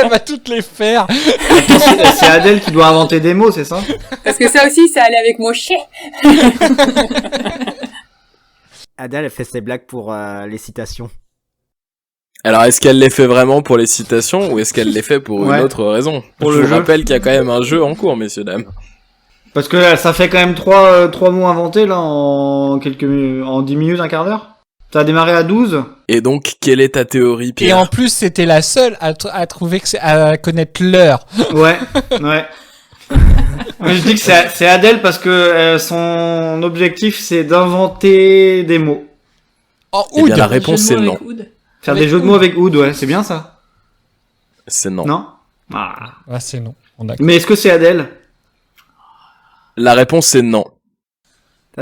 Elle va toutes les faire. C'est Adèle qui doit inventer des mots, c'est ça? Parce que ça aussi, ça allait avec mon chien. Adèle, elle fait ses blagues pour les citations. Alors, est-ce qu'elle les fait vraiment pour les citations ou est-ce qu'elle les fait pour une autre raison? Pour Je le vous jeu. rappelle qu'il y a quand même un jeu en cours, messieurs, dames. Parce que là, ça fait quand même 3 mots inventés, là, en 10 minutes, un quart d'heure. Ça a démarré à 12. Et donc, quelle est ta théorie, Pierre? Et en plus, c'était la seule à trouver à connaître l'heure. Ouais. Mais je dis que c'est Adèle parce que son objectif, c'est d'inventer des mots. En Eh bien, oud. la réponse, c'est non. Faire des jeux de mots avec oud, ouais, c'est bien ça. C'est non. Non? Ah. Ah, c'est non. Bon, d'accord. Mais est-ce que c'est Adèle? La réponse, c'est non.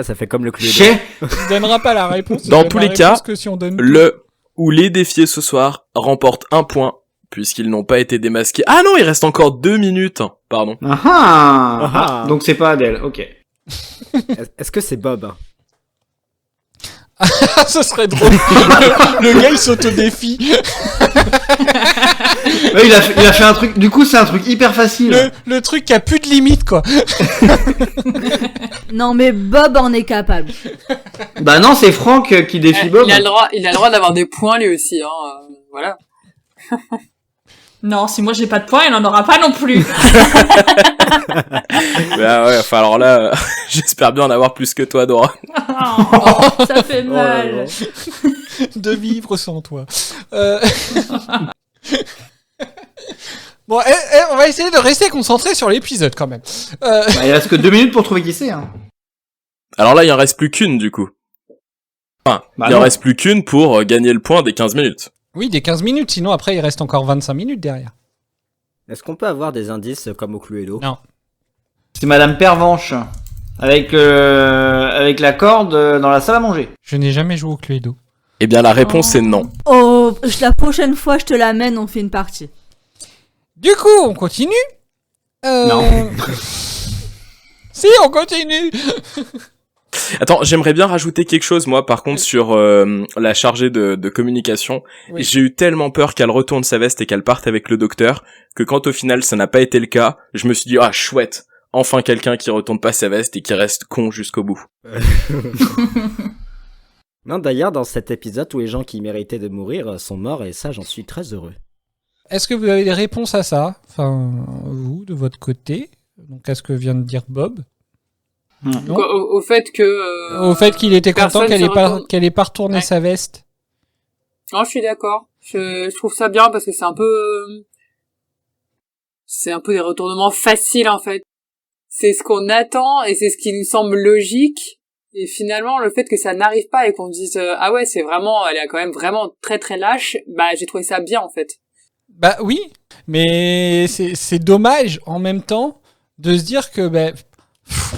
Ça fait comme le Cluedo. Chez Tu donneras pas la réponse. Dans tu tous donnes les la cas, réponse que si on donne... le ou les défiés ce soir remportent 1 point, puisqu'ils n'ont pas été démasqués. Ah non, il reste encore 2 minutes. Pardon. Ah. Donc c'est pas Adèle, ok. Est-ce que c'est Bob? Ce serait drôle. Le gars, il s'autodéfie. Ouais, il a fait un truc, du coup c'est un truc hyper facile. Le truc qui a plus de limite, quoi. Non, mais Bob en est capable. Bah non, c'est Franck qui défie Bob. Il a le droit d'avoir des points lui aussi, voilà. Non, si moi j'ai pas de points, il en aura pas non plus. Bah ouais, enfin alors là, j'espère bien en avoir plus que toi, Dora. Oh, ça fait mal. De vivre sans toi. Bon, on va essayer de rester concentré sur l'épisode quand même. Bah, il reste que 2 minutes pour trouver qui c'est. Hein. Alors là, il en reste plus qu'une, du coup. Enfin, Bah il en non. reste plus qu'une pour gagner le point des 15 minutes. Oui, des 15 minutes, sinon après il reste encore 25 minutes derrière. Est-ce qu'on peut avoir des indices comme au Cluedo? Non. C'est Madame Pervenche. Avec la corde dans la salle à manger. Je n'ai jamais joué au Cluedo. Eh bien, la réponse est non. Oh, la prochaine fois, je te l'amène, on fait une partie. Du coup, on continue. Non. Si, on continue. Attends, j'aimerais bien rajouter quelque chose, moi, par contre, sur la chargée de communication. Oui. J'ai eu tellement peur qu'elle retourne sa veste et qu'elle parte avec le docteur, que quand au final ça n'a pas été le cas, je me suis dit, ah chouette, enfin quelqu'un qui retourne pas sa veste et qui reste con jusqu'au bout. Non, d'ailleurs, dans cet épisode, tous les gens qui méritaient de mourir sont morts, et ça, j'en suis très heureux. Est-ce que vous avez des réponses à ça? Enfin, vous, de votre côté. Donc, à ce que vient de dire Bob. Non. Au fait que... Au fait qu'il était content personne qu'elle se ait retourne. pas retourné Ouais. sa veste. Non, je suis d'accord. Je trouve ça bien parce que c'est un peu des retournements faciles, en fait. C'est ce qu'on attend et c'est ce qui nous semble logique. Et finalement, le fait que ça n'arrive pas et qu'on dise ah ouais, c'est vraiment, elle est quand même vraiment très très lâche, bah j'ai trouvé ça bien en fait. Bah oui, mais c'est dommage en même temps de se dire que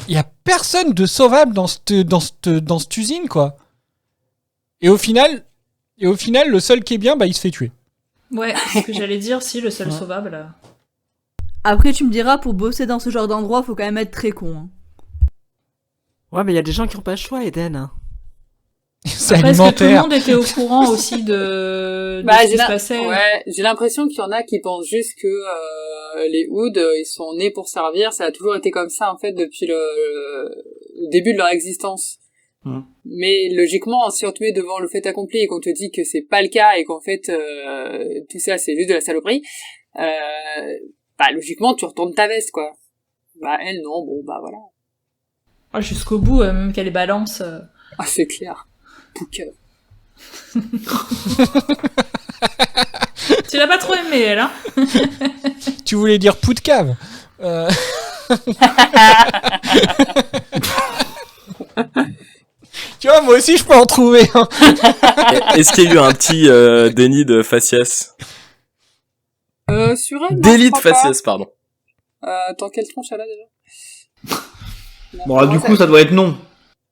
il y a personne de sauvable dans cette usine, quoi. Et au final, le seul qui est bien, il se fait tuer. Ouais, c'est ce que j'allais dire, si, le seul sauvable. Après, tu me diras, pour bosser dans ce genre d'endroit, faut quand même être très con. Hein. Ouais, mais il y a des gens qui ont pas le choix, Eden. Hein. C'est Parce que tout le alimentaire. monde était au courant aussi de Bah ce qui se passait. j'ai l'impression qu'il y en a qui pensent juste que les Hoods, ils sont nés pour servir, ça a toujours été comme ça en fait depuis le début de leur existence. Mais logiquement, si on te met devant le fait accompli et qu'on te dit que c'est pas le cas et qu'en fait tout ça c'est juste de la saloperie, logiquement tu retournes ta veste quoi. Bah elle non, bon bah voilà. Ah, jusqu'au bout, même qu'elle les balance. Ah c'est clair. Pouka. Tu l'as pas trop aimé, elle, hein? Tu voulais dire pou de cave. Tu vois, moi aussi, je peux en trouver. Hein. Est-ce qu'il y a eu un petit déni de faciès? Sur elle, Délit de je crois pas. faciès, pardon. Attends, quelle tronche elle a déjà? Bon, alors, du coup, ça doit être non.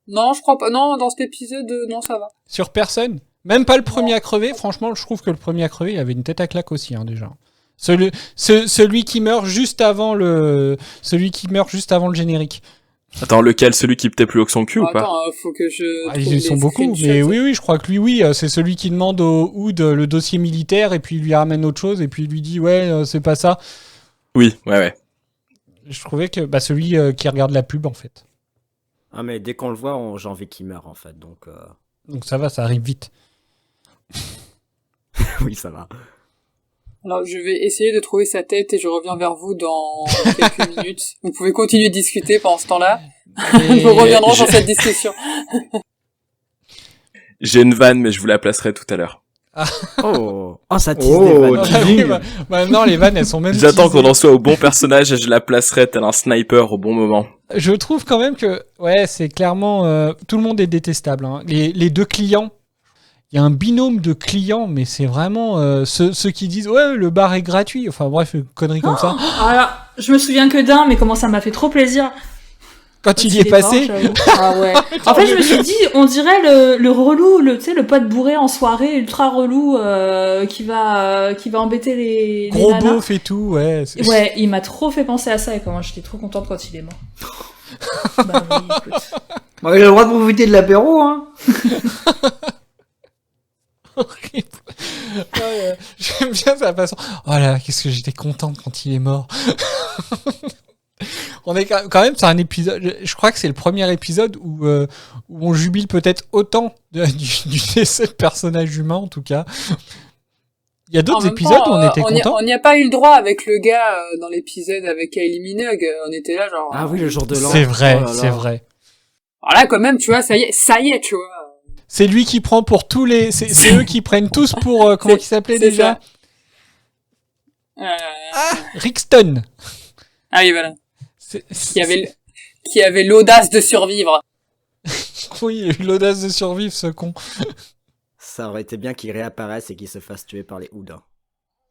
Non, je crois pas. Non, dans cet épisode, non, ça va. Sur personne. Même pas le premier à crever. Franchement, je trouve que le premier à crever, il avait une tête à claque aussi, hein, déjà. Celui qui meurt juste avant le générique. Attends, lequel? Celui qui peut-être plus haut que son cul ou pas? Attends, faut que je... trouve Ils sont les beaucoup, screenshots. mais oui, je crois que lui, oui, c'est celui qui demande au Hood le dossier militaire et puis il lui ramène autre chose et puis il lui dit ouais, c'est pas ça. Oui, ouais. Je trouvais que celui qui regarde la pub en fait. Ah, mais dès qu'on le voit, j'ai envie qu'il meure, en fait, donc... Donc ça va, ça arrive vite. oui, ça va. Alors, je vais essayer de trouver sa tête et je reviens vers vous dans quelques minutes. Vous pouvez continuer de discuter pendant ce temps-là. Et- Nous reviendrons sur cette discussion. J'ai une vanne, mais je vous la placerai tout à l'heure. Oh, ça tease Oh, des vannes. teasing. Maintenant les vannes elles sont même J'attends teasées. qu'on en soit au bon personnage et je la placerai tel un sniper au bon moment. Je trouve quand même que ouais, c'est clairement tout le monde est détestable. Hein. Les deux clients, il y a un binôme de clients, mais c'est vraiment ceux qui disent ouais le bar est gratuit. Enfin bref, une connerie comme ça. Alors, je me souviens que d'un, mais comment ça m'a fait trop plaisir. Quand il y est passé, mort, j'avoue. Ah ouais. En fait, je me suis dit, on dirait le relou, tu sais, le pote bourré en soirée, ultra relou, qui va embêter les gros nanas. beauf et tout, ouais. Ouais, il m'a trop fait penser à ça et comment j'étais trop contente quand il est mort. Bah oui, écoute. Bah, j'ai le droit de profiter de l'apéro, hein. Horrible. Ouais, j'aime bien sa façon. Oh là, qu'est-ce que j'étais contente quand il est mort. On est quand même sur un épisode. Je crois que c'est le premier épisode où on jubile peut-être autant du décès de personnage humain en tout cas. Il y a d'autres En même épisodes temps, où on était contents. On n'y a pas eu le droit avec le gars dans l'épisode avec Kylie Minogue. On était là genre... Ah oui, le jour de l'an. C'est vrai, Oh là là. c'est vrai. Alors là, quand même, tu vois, ça y est, tu vois. C'est lui qui prend pour tous les. C'est eux qui prennent tous pour comment il s'appelait c'est déjà Rixton. Ah oui, voilà. C'est- Qui avait l'audace de survivre. Oui, il a eu l'audace de survivre, ce con. Ça aurait été bien qu'il réapparaisse et qu'il se fasse tuer par les Hoods.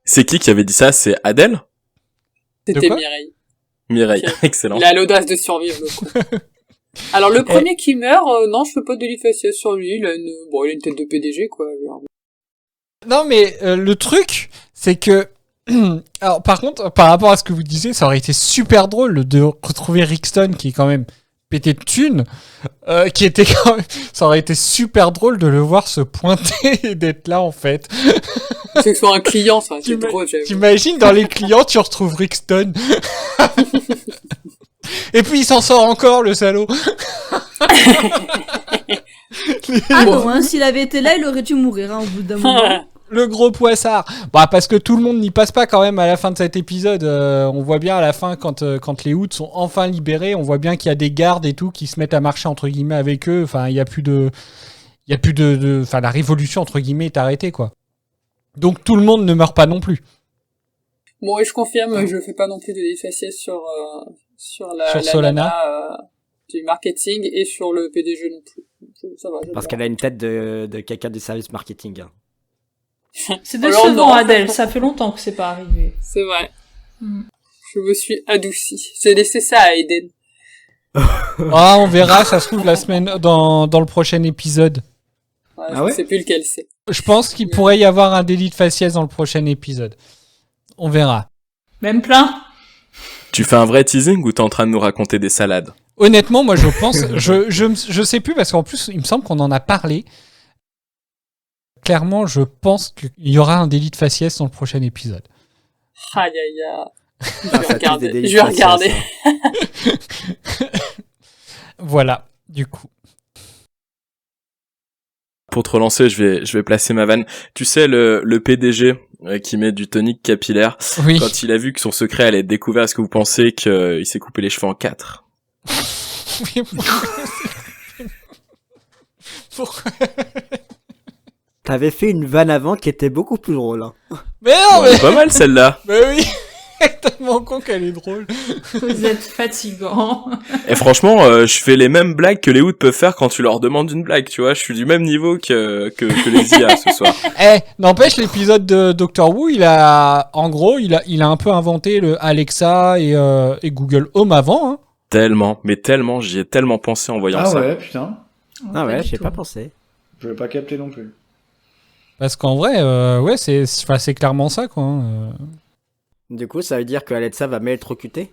C'est qui avait dit ça? C'est Adèle? C'était quoi Mireille. Mireille, Ok. excellent. Il a l'audace de survivre, le coup. Alors, le premier qui meurt, non, je fais pas de délit faciès sur lui. Il a une tête de PDG, quoi. Non, mais le truc, c'est que. Alors, par contre, par rapport à ce que vous disiez, ça aurait été super drôle de retrouver Rixton, qui est quand même pété de thunes, qui était quand même. Ça aurait été super drôle de le voir se pointer et d'être là, en fait. C'est que ce soit un client, ça, c'est drôle, j'avoue. T'imagines, dans les clients, tu retrouves Rixton. Et puis, il s'en sort encore, le salaud. Ah bon, hein, s'il avait été là, il aurait dû mourir hein, au bout d'un moment. Le gros poissard. Bah parce que tout le monde n'y passe pas quand même à la fin de cet épisode. On voit bien à la fin quand les Hoods sont enfin libérés, on voit bien qu'il y a des gardes et tout qui se mettent à marcher entre guillemets avec eux. Enfin, il y a plus de enfin la révolution entre guillemets est arrêtée quoi. Donc tout le monde ne meurt pas non plus. Bon, et je confirme, je fais pas non plus de délit faciès sur la Solana. nana, du marketing et sur le PDG non plus. Ça va, Parce qu'elle a une tête de quelqu'un du service marketing. C'est Alors, décevant, non. Adèle. Ça fait longtemps que c'est pas arrivé. C'est vrai. Mm. Je me suis adoucie. J'ai laissé ça à Eden. Ah, on verra, ça se trouve la semaine dans le prochain épisode. Ouais, Ah ouais je sais plus lequel c'est. Je pense qu'il pourrait y avoir un délit de faciès dans le prochain épisode. On verra. Même plein. Tu fais un vrai teasing ou t'es en train de nous raconter des salades? Honnêtement, moi je pense, je sais plus parce qu'en plus il me semble qu'on en a parlé. Clairement, je pense qu'il y aura un délit de faciès dans le prochain épisode. Aïe, aïe, aïe. Je Ah, vais ça tue des regarder. délits Je vais faciès, regarder. hein. Voilà, du coup. Pour te relancer, je vais placer ma vanne. Tu sais, le PDG qui met du tonique capillaire, Oui. quand il a vu que son secret allait être découvert, est-ce que vous pensez qu'il s'est coupé les cheveux en 4? Oui, pourquoi T'avais fait une vanne avant qui était beaucoup plus drôle. Hein. Mais non, Bon, elle est pas mal celle-là. mais oui. Tellement con qu'elle est drôle. Vous êtes fatigant. Et franchement, je fais les mêmes blagues que les Hoods peuvent faire quand tu leur demandes une blague, tu vois. Je suis du même niveau que les IA ce soir. N'empêche, l'épisode de Doctor Who, il a un peu inventé le Alexa et Google Home avant. Hein. Tellement, j'y ai tellement pensé en voyant Ah ça. ouais, putain. Ah ouais, du j'ai tout. pas pensé. Je vais pas capter non plus. Parce qu'en vrai, ouais, c'est clairement ça, quoi. Du coup, ça veut dire que Alexa va m'électrocuter.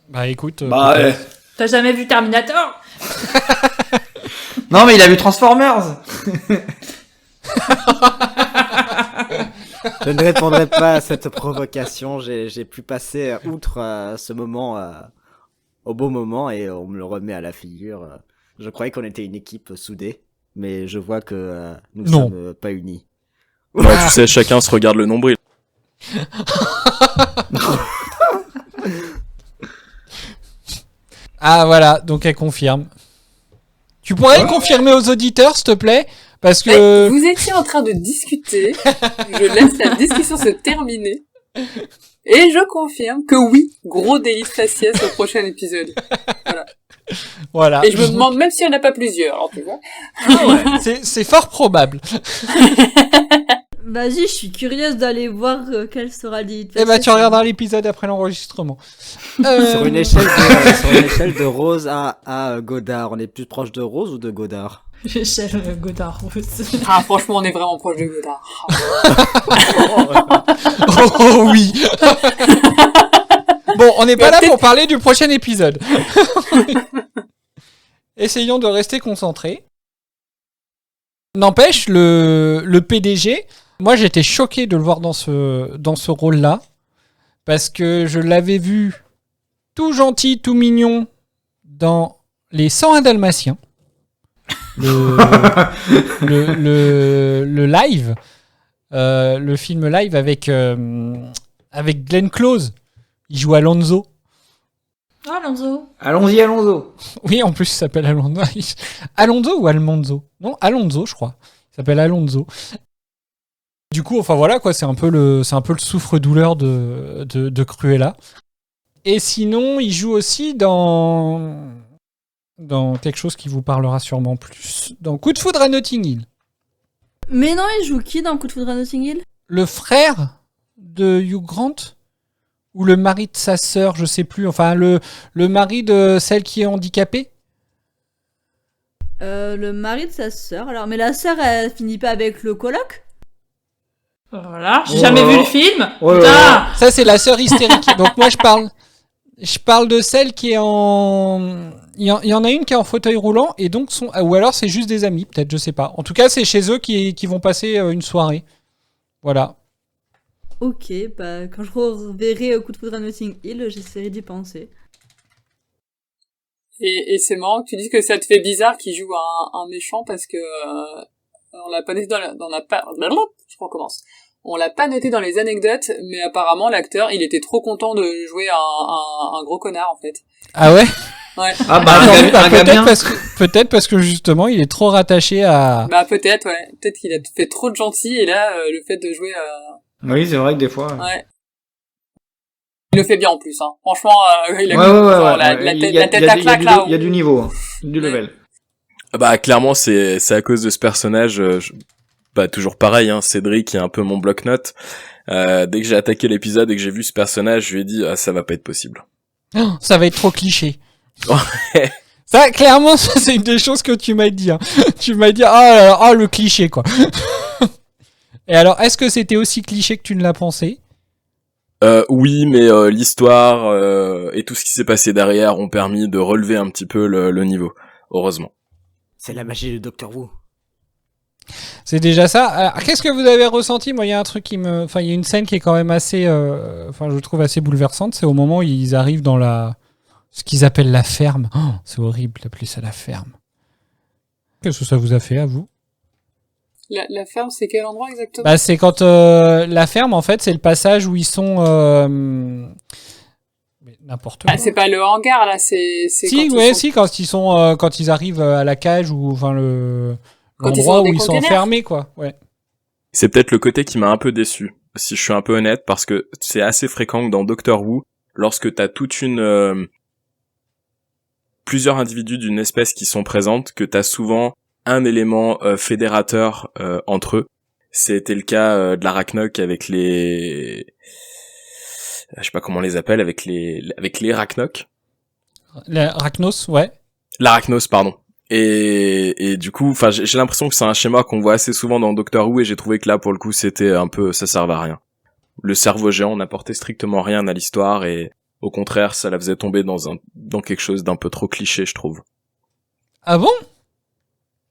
Bah écoute. Bah, peut-être. T'as jamais vu Terminator? Non, mais il a vu Transformers. Je ne répondrai pas à cette provocation. J'ai pu passer outre ce moment au beau moment et on me le remet à la figure. Je croyais qu'on était une équipe soudée, mais je vois que nous ne sommes pas unis. Ouais, tu sais, chacun se regarde le nombril. Ah voilà, donc elle confirme. Tu pourrais le confirmer aux auditeurs, s'il te plaît? Parce que... Vous étiez en train de discuter, je laisse la discussion se terminer, et je confirme que oui, gros délice faciès au prochain épisode. Voilà. Et je me demande même s'il n'y en a pas plusieurs, alors tu vois. Ah ouais, c'est fort probable. Vas-y, je suis curieuse d'aller voir quel sera le Eh ben, tu regarderas l'épisode après l'enregistrement. Sur une échelle de Rose à Godard, on est plus proche de Rose ou de Godard? L'échelle Godard Rose. Ah, franchement, on est vraiment proche de Godard. Oh oui. Bon, on n'est pas là pour parler du prochain épisode. Essayons de rester concentrés. N'empêche, le PDG, moi j'étais choqué de le voir dans ce rôle-là, parce que je l'avais vu tout gentil, tout mignon dans Les 101 Dalmatiens, le live, le film live avec Glenn Close. Il joue Alonso. Ah, Alonso. Allons-y, Alonso. Oui, en plus, il s'appelle Alonso. Alonso ou Almonzo? Non, Alonso, je crois. Il s'appelle Alonso. Du coup, enfin voilà, quoi, c'est un peu le souffre-douleur de Cruella. Et sinon, il joue aussi dans quelque chose qui vous parlera sûrement plus. Dans Coup de foudre à Notting Hill. Mais non, il joue qui dans Coup de foudre à Notting Hill? Le frère de Hugh Grant? Ou le mari de sa sœur, je sais plus. Enfin, le mari de celle qui est handicapée. Le mari de sa sœur. Alors, mais la sœur, elle finit pas avec le coloc? Voilà, j'ai jamais vu le film. Putain. Ça, c'est la sœur hystérique. Donc moi, je parle de celle qui est en... Il y en a une qui est en fauteuil roulant, et donc ou alors c'est juste des amis, peut-être, je sais pas. En tout cas, c'est chez eux qui vont passer une soirée. Voilà. Ok, bah quand je reverrai Coup de foudre à Notting Hill, j'essaierai d'y penser. Et c'est marrant que tu dises que ça te fait bizarre qu'il joue un méchant parce que on l'a pas noté je recommence. On l'a pas noté dans les anecdotes, mais apparemment l'acteur, il était trop content de jouer un gros connard en fait. Ah ouais? Ouais. Ah bah, peut-être parce que justement, il est trop rattaché à... Bah peut-être, ouais. Peut-être qu'il a fait trop de gentil, et là, le fait de jouer... Oui, c'est vrai que des fois... Ouais. Il le fait bien en plus, hein. Franchement, il a la tête à claque là. Il y a du niveau, hein. Du level. Bah clairement, c'est à cause de ce personnage... Bah toujours pareil, hein. Cédric est un peu mon bloc-notes. Dès que j'ai attaqué l'épisode et que j'ai vu ce personnage, je lui ai dit ça va pas être possible. Oh, ça va être trop cliché. Ça, clairement, c'est une des choses que tu m'as dit. Hein. Tu m'as dit, le cliché, quoi. Et alors, est-ce que c'était aussi cliché que tu ne l'as pensé? Oui, mais l'histoire et tout ce qui s'est passé derrière ont permis de relever un petit peu le niveau, heureusement. C'est la magie de Doctor Who. C'est déjà ça. Alors, qu'est-ce que vous avez ressenti? Moi, il y a un truc il y a une scène qui est quand même assez, je trouve assez bouleversante. C'est au moment où ils arrivent dans ce qu'ils appellent la ferme. Oh, c'est horrible d'appeler ça la ferme. Qu'est-ce que ça vous a fait à vous? La ferme, c'est quel endroit exactement? Bah, c'est quand la ferme, en fait, c'est le passage où ils sont n'importe quoi. Ah, c'est pas le hangar là, c'est si, ouais, si, quand ils sont quand ils arrivent à la cage ou enfin l'endroit où ils sont enfermés, quoi. Ouais. C'est peut-être le côté qui m'a un peu déçu, si je suis un peu honnête, parce que c'est assez fréquent que dans Doctor Who, lorsque t'as plusieurs individus d'une espèce qui sont présentes, que t'as souvent un élément fédérateur entre eux. C'était le cas de l'Arachnoc avec les... Je sais pas comment on les appelle, avec les Arachnoc. L'Arachnos, ouais. L'Arachnos, pardon. Et du coup, enfin, j'ai l'impression que c'est un schéma qu'on voit assez souvent dans Doctor Who, et j'ai trouvé que là, pour le coup, c'était un peu, ça servait à rien. Le cerveau géant n'apportait strictement rien à l'histoire, et Au contraire, ça la faisait tomber dans quelque chose d'un peu trop cliché, je trouve. Ah bon?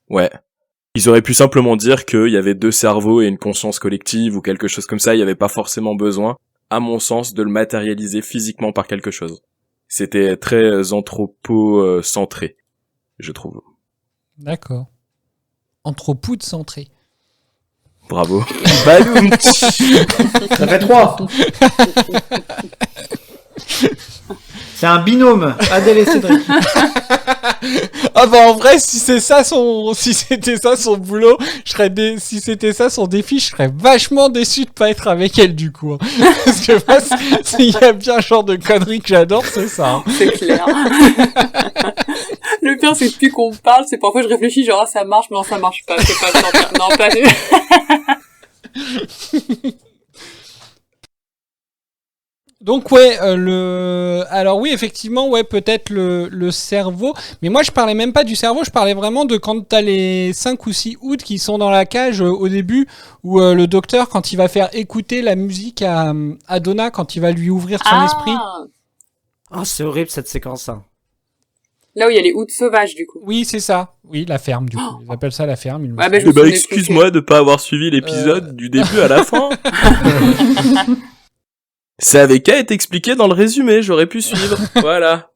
Ouais. Ils auraient pu simplement dire qu'il y avait deux cerveaux et une conscience collective ou quelque chose comme ça, il n'y avait pas forcément besoin, à mon sens, de le matérialiser physiquement par quelque chose. C'était très anthropocentré, je trouve. D'accord. Anthropoud centré. Bravo. Badoum. Ça fait 3. C'est un binôme, Adèle et Cédric. Ah bah en vrai, si c'était ça son boulot, si c'était ça son défi, je serais vachement déçu de pas être avec elle du coup. Hein. Parce que moi, s'il y a bien un genre de conneries que j'adore, c'est ça. Hein. C'est clair. Le pire, c'est que depuis qu'on parle, c'est parfois je réfléchis genre ah, ça marche, mais non ça marche pas, c'est pas ça. Non, pas Donc ouais, alors oui, effectivement, ouais, peut-être le cerveau. Mais moi, je parlais même pas du cerveau, je parlais vraiment de quand t'as les 5 ou 6 Ouds qui sont dans la cage au début, où le docteur, quand il va faire écouter la musique à Donna, quand il va lui ouvrir son esprit. Oh, c'est horrible cette séquence. Hein. Là où il y a les Ouds sauvages, du coup. Oui, c'est ça. Oui, la ferme, du coup. Ils appellent ça la ferme. Excuse-moi de pas avoir suivi l'épisode du début à la fin. Ça avait qu'à être expliqué dans le résumé, j'aurais pu suivre. Voilà.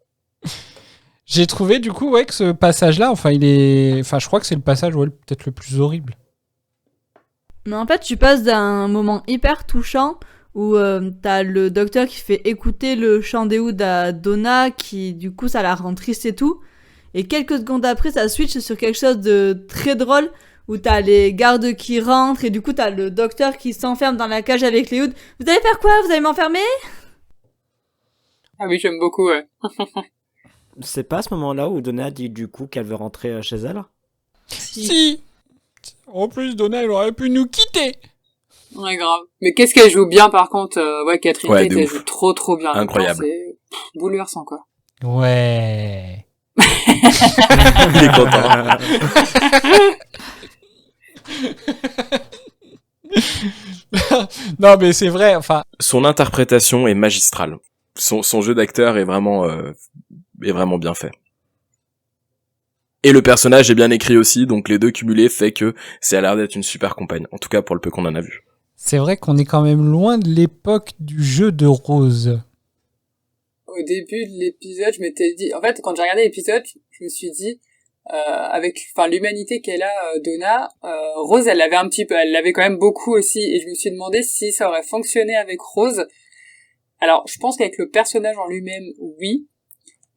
J'ai trouvé du coup que ce passage-là, je crois que c'est le passage peut-être le plus horrible. Mais en fait, tu passes d'un moment hyper touchant où t'as le docteur qui fait écouter le chant des Ouds à Donna, qui du coup ça la rend triste et tout. Et quelques secondes après, ça switch sur quelque chose de très drôle où t'as les gardes qui rentrent et du coup t'as le docteur qui s'enferme dans la cage avec les Ouds. Vous allez faire quoi? Vous allez m'enfermer? Ah oui, j'aime beaucoup, ouais. C'est pas à ce moment-là où Donna dit du coup qu'elle veut rentrer chez elle? Si. En plus, Donna, elle aurait pu nous quitter. Ouais, grave. Mais qu'est-ce qu'elle joue bien, par contre, Catherine Tate, elle joue trop bien. Incroyable. C'est bouleversant, quoi. Ouais. Il est content. Non, mais c'est vrai, enfin. Son interprétation est magistrale. Son jeu d'acteur est vraiment bien fait. Et le personnage est bien écrit aussi, donc les deux cumulés fait que ça a l'air d'être une super compagne. En tout cas, pour le peu qu'on en a vu. C'est vrai qu'on est quand même loin de l'époque du jeu de Rose. Au début de l'épisode, je m'étais dit... En fait, quand j'ai regardé l'épisode, je me suis dit... avec l'humanité qu'elle a, Donna, Rose, elle l'avait quand même beaucoup aussi, et je me suis demandé si ça aurait fonctionné avec Rose. Alors, je pense qu'avec le personnage en lui-même, oui,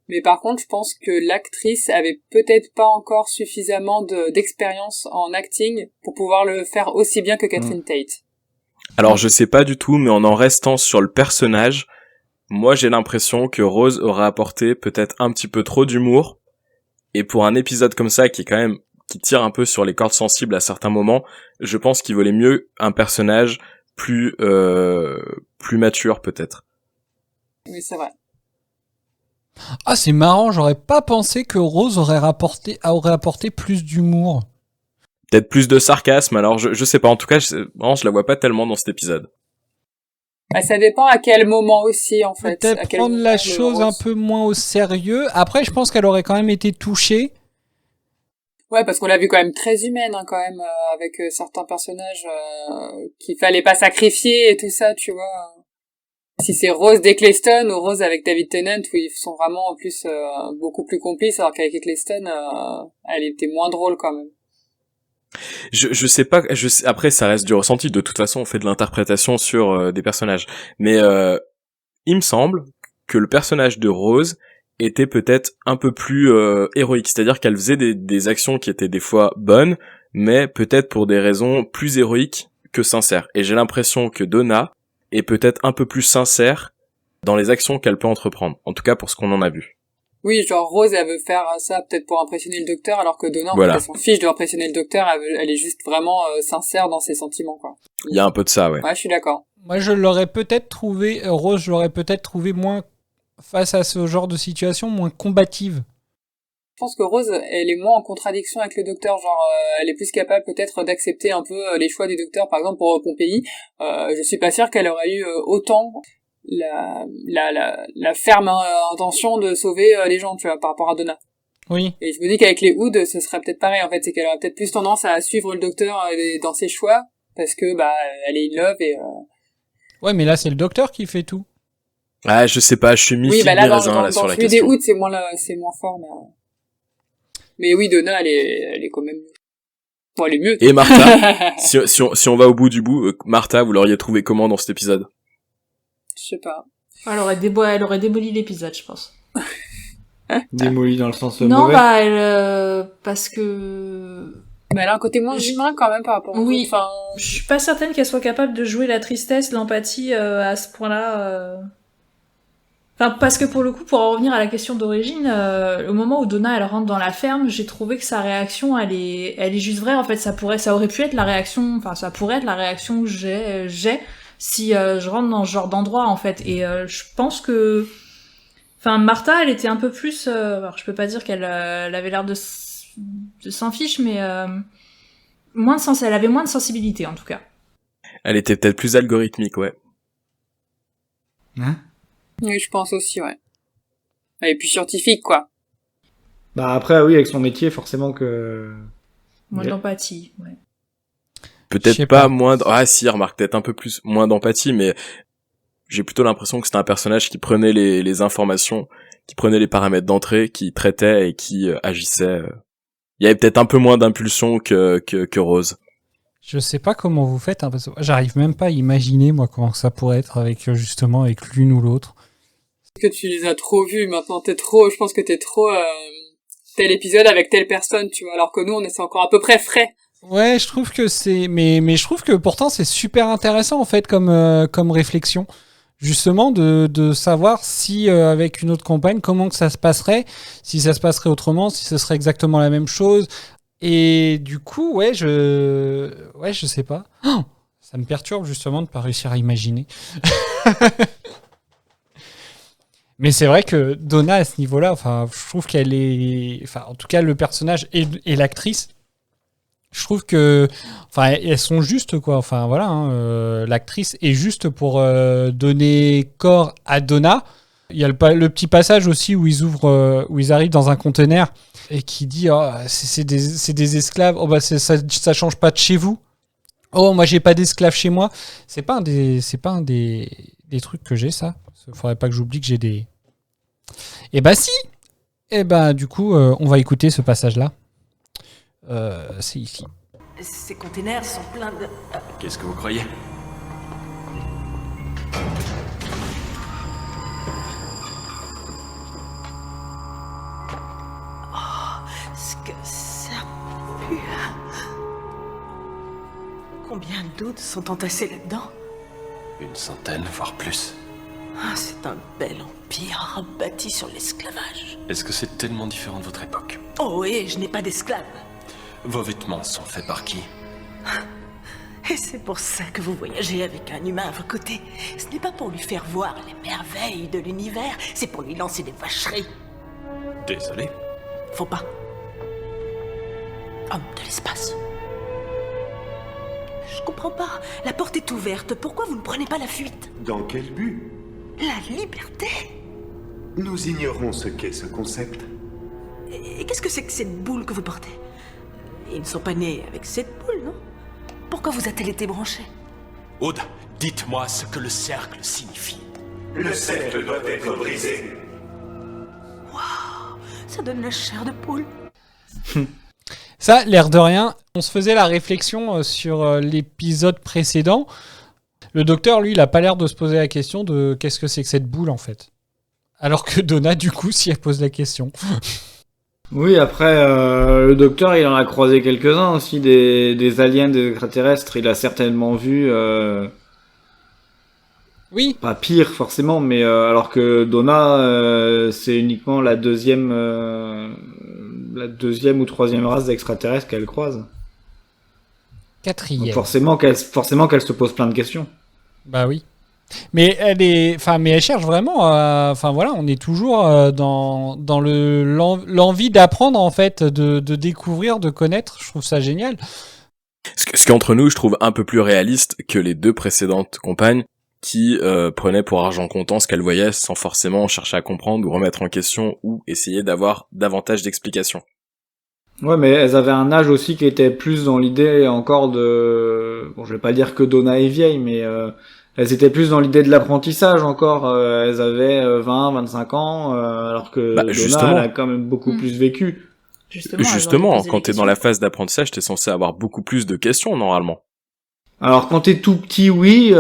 mais par contre, je pense que l'actrice avait peut-être pas encore suffisamment d'expérience en acting pour pouvoir le faire aussi bien que Catherine Tate. Alors, je sais pas du tout, mais en restant sur le personnage, moi j'ai l'impression que Rose aurait apporté peut-être un petit peu trop d'humour. Et pour un épisode comme ça, qui tire un peu sur les cordes sensibles à certains moments, je pense qu'il valait mieux un personnage plus mature, peut-être. Oui, c'est vrai. Ah, c'est marrant, j'aurais pas pensé que Rose aurait apporté plus d'humour. Peut-être plus de sarcasme, alors je sais pas, en tout cas, je la vois pas tellement dans cet épisode. Bah, ça dépend à quel moment aussi, en fait. Peut-être prendre la chose un peu moins au sérieux. Après, je pense qu'elle aurait quand même été touchée. Ouais, parce qu'on l'a vu quand même très humaine, hein, quand même, avec certains personnages qu'il fallait pas sacrifier et tout ça, tu vois. Si c'est Rose d'Eccleston ou Rose avec David Tennant, où ils sont vraiment en plus beaucoup plus complices, alors qu'avec Eccleston, elle était moins drôle quand même. Je sais pas, après ça reste du ressenti, de toute façon on fait de l'interprétation sur des personnages, mais il me semble que le personnage de Rose était peut-être un peu plus héroïque, c'est-à-dire qu'elle faisait des actions qui étaient des fois bonnes, mais peut-être pour des raisons plus héroïques que sincères, et j'ai l'impression que Donna est peut-être un peu plus sincère dans les actions qu'elle peut entreprendre, en tout cas pour ce qu'on en a vu. Oui, genre Rose, elle veut faire ça peut-être pour impressionner le docteur, alors que Donna, voilà. En fait, elle s'en fiche de impressionner le docteur, elle est juste vraiment sincère dans ses sentiments, quoi. Il y a un peu de ça, ouais. Ouais, je suis d'accord. Moi, je l'aurais peut-être trouvé, Rose, je l'aurais peut-être trouvé moins, face à ce genre de situation, moins combative. Je pense que Rose, elle est moins en contradiction avec le docteur, genre elle est plus capable peut-être d'accepter un peu les choix du docteur, par exemple pour Pompéi. Je suis pas sûre qu'elle aurait eu autant la ferme intention de sauver les gens, tu vois, par rapport à Donna. Oui. Et je me dis qu'avec les Ood, ce serait peut-être pareil, en fait, c'est qu'elle aurait peut-être plus tendance à suivre le docteur dans ses choix, parce que, elle est in love et... Ouais, mais là, c'est le docteur qui fait tout. Ah, je sais pas, je suis mi-figue mi-raisin, là, sur la celui question. des Ood, c'est moins fort, mais oui, Donna, elle est quand même... Bon, elle est mieux. Et Martha, si on va au bout du bout, Martha, vous l'auriez trouvé comment dans cet épisode? Je sais pas. Elle aurait démoli l'épisode, je pense. Démoli dans le sens Non, mauvais. parce que... Mais elle a un côté moins humain quand même par rapport aux Oui, autres. Enfin, je suis pas certaine qu'elle soit capable de jouer la tristesse, l'empathie à ce point-là. Enfin, parce que pour le coup, pour en revenir à la question d'origine, au moment où Donna elle rentre dans la ferme, j'ai trouvé que sa réaction, elle est juste vraie. En fait, ça aurait pu être la réaction, enfin, ça pourrait être la réaction que j'ai si je rentre dans ce genre d'endroit, en fait. Et je pense que, enfin, Martha, elle était un peu plus, alors je peux pas dire qu'elle avait l'air de s'en fiche, mais elle avait moins de sensibilité, en tout cas. Elle était peut-être plus algorithmique, ouais. Hein? oui, je pense aussi, ouais. Elle est plus scientifique, quoi. Bah après, oui, avec son métier, forcément que... Moins d'empathie, ouais. Je Peut-être sais pas pas. moins ah si, remarque, peut-être un peu plus moins d'empathie, mais j'ai plutôt l'impression que c'était un personnage qui prenait les informations, qui prenait les paramètres d'entrée, qui traitait et qui agissait. Il y avait peut-être un peu moins d'impulsion que Rose. Je sais pas comment vous faites, hein, parce que j'arrive même pas à imaginer, moi, comment ça pourrait être avec l'une ou l'autre. Que tu les as trop vus maintenant, je pense que t'es trop tel épisode avec telle personne, tu vois, alors que nous c'est encore à peu près frais. Ouais, je trouve que mais je trouve que pourtant c'est super intéressant en fait comme réflexion, justement de savoir si avec une autre compagne comment que ça se passerait, si ça se passerait autrement, si ce serait exactement la même chose. Et du coup, ouais, je sais pas. Oh, ça me perturbe justement de pas réussir à imaginer. Mais c'est vrai que Donna à ce niveau-là, enfin, je trouve qu'elle est, enfin, en tout cas le personnage et l'actrice. Je trouve que, enfin, elles sont justes quoi. Enfin voilà, hein, l'actrice est juste pour donner corps à Donna. Il y a le petit passage aussi où où ils arrivent dans un conteneur et qui dit oh, c'est des esclaves. Oh bah ça change pas de chez vous. Oh moi j'ai pas d'esclaves chez moi. C'est pas un des trucs que j'ai ça. Faudrait pas que j'oublie que j'ai des. Et bah si. Et bah du coup on va écouter ce passage là. C'est ici. Ces containers sont pleins de... Qu'est-ce que vous croyez? Ce que ça pue. Combien d'ouds sont entassés là-dedans? Une centaine, voire plus. Ah, c'est un bel empire bâti sur l'esclavage. Est-ce que c'est tellement différent de votre époque? Oh oui, je n'ai pas d'esclaves. Vos vêtements sont faits par qui? Et c'est pour ça que vous voyagez avec un humain à vos côtés. Ce n'est pas pour lui faire voir les merveilles de l'univers, c'est pour lui lancer des vacheries. Désolé. Faut pas. Homme de l'espace. Je comprends pas. La porte est ouverte. Pourquoi vous ne prenez pas la fuite? Dans quel but? La liberté. Nous ignorons ce qu'est ce concept. Et qu'est-ce que c'est que cette boule que vous portez? Ils ne sont pas nés avec cette boule, non? Pourquoi vous a-t-elle été branchée? Aude, dites-moi ce que le cercle signifie. Le cercle doit être brisé. Waouh, ça donne la chair de poule. Ça, l'air de rien, on se faisait la réflexion sur l'épisode précédent. Le docteur, lui, il a pas l'air de se poser la question de qu'est-ce que c'est que cette boule, en fait. Alors que Donna, du coup, si elle pose la question. Oui, après, le docteur, il en a croisé quelques-uns aussi, des aliens, des extraterrestres. Il a certainement vu... Oui. Pas pire, forcément, mais alors que Donna, c'est uniquement la deuxième ou troisième race d'extraterrestres qu'elle croise. Quatrième. Donc forcément qu'elle se pose plein de questions. Bah oui. Mais elle cherche vraiment. Enfin voilà, on est toujours dans l'envie d'apprendre en fait, de découvrir, de connaître. Je trouve ça génial. Ce qu'entre nous, je trouve un peu plus réaliste que les deux précédentes compagnes. qui prenait pour argent comptant ce qu'elle voyait sans forcément chercher à comprendre ou remettre en question ou essayer d'avoir davantage d'explications. Ouais, mais elles avaient un âge aussi qui était plus dans l'idée encore de... Bon, je vais pas dire que Donna est vieille, mais elles étaient plus dans l'idée de l'apprentissage encore. Elles avaient 20, 25 ans, alors que Donna, elle a quand même beaucoup plus vécu. Justement, quand t'es dans la phase d'apprentissage, t'es censé avoir beaucoup plus de questions, normalement. Alors, quand t'es tout petit, oui.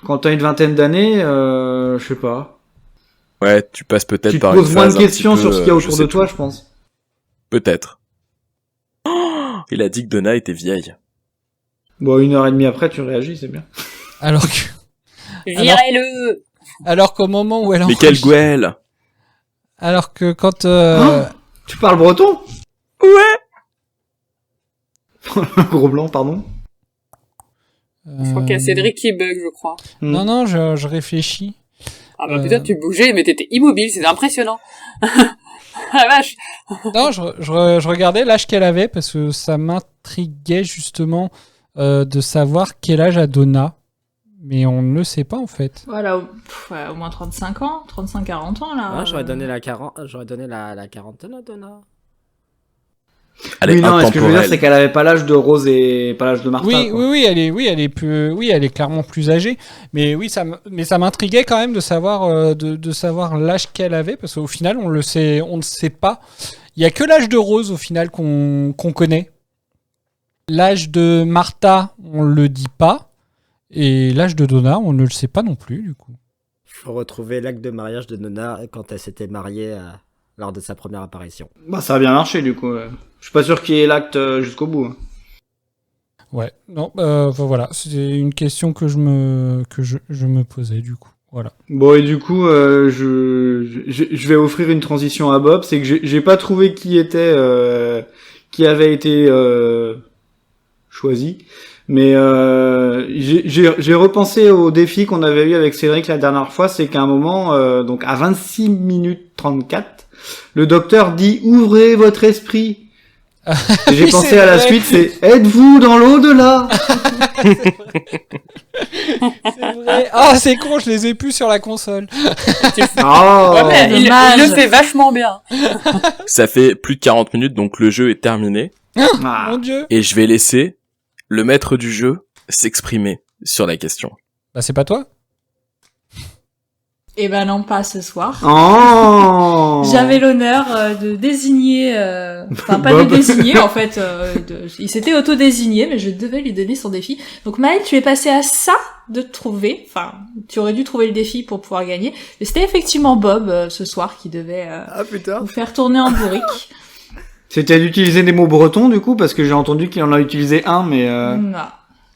Quand t'as une vingtaine d'années, je sais pas. Ouais, tu passes peut-être par une une phase moins de questions sur ce qu'il y a autour de toi, je pense. Peut-être. Oh, il a dit que Donna était vieille. Bon, 1h30 après, tu réagis, c'est bien. Alors que... Virez-le. Alors qu'au moment où elle Mais quelle Gouelle. Alors que quand... Tu parles breton? Ouais. Gros blanc, pardon. Je crois qu'il y a Cédric qui bug, je crois. Non, je réfléchis. Ah bah putain, tu bougeais, mais t'étais immobile, c'est impressionnant. La vache. Non, je regardais l'âge qu'elle avait parce que ça m'intriguait justement de savoir quel âge a Donna. Mais on ne le sait pas en fait. Voilà, au moins 35 ans, 35-40 ans là. Ouais, j'aurais donné la quarantaine à Donna. Oui, non, ce que je veux dire, c'est qu'elle avait pas l'âge de Rose et pas l'âge de Martha. Oui, elle est clairement plus âgée. Mais oui, ça m'intriguait quand même de savoir, de savoir l'âge qu'elle avait, parce qu'au final, on ne sait pas. Il y a que l'âge de Rose au final qu'on connaît. L'âge de Martha, on le dit pas, et l'âge de Donna, on ne le sait pas non plus du coup. Faut retrouver l'acte de mariage de Donna quand elle s'était mariée lors de sa première apparition. Bah, ça a bien marché du coup. Je suis pas sûr qu'il y ait l'acte jusqu'au bout. Ouais, non, voilà, c'est une question que je me posais du coup. Voilà. Bon, et du coup, je vais offrir une transition à Bob, c'est que j'ai pas trouvé qui avait été choisi, mais j'ai repensé au défi qu'on avait eu avec Cédric la dernière fois, c'est qu'à un moment, donc à 26 minutes 34, le docteur dit « Ouvrez votre esprit ». Et j'ai pensé à la suite, c'est « Êtes-vous dans l'au-delà » C'est vrai. Ah, c'est con, je les ai plus sur la console. Oh, ouais, mais il le fait vachement bien. Ça fait plus de 40 minutes, donc le jeu est terminé. Mon Dieu. Et je vais laisser le maître du jeu s'exprimer sur la question. Bah, c'est pas toi? Eh ben non, pas ce soir. Oh J'avais l'honneur de désigner, enfin pas de désigner en fait, il s'était auto-désigné, mais je devais lui donner son défi. Donc Maël, tu es passé à ça de trouver, enfin tu aurais dû trouver le défi pour pouvoir gagner. Mais c'était effectivement Bob ce soir qui devait vous faire tourner en bourrique. C'était d'utiliser des mots bretons du coup, parce que j'ai entendu qu'il en a utilisé un, mais... Non,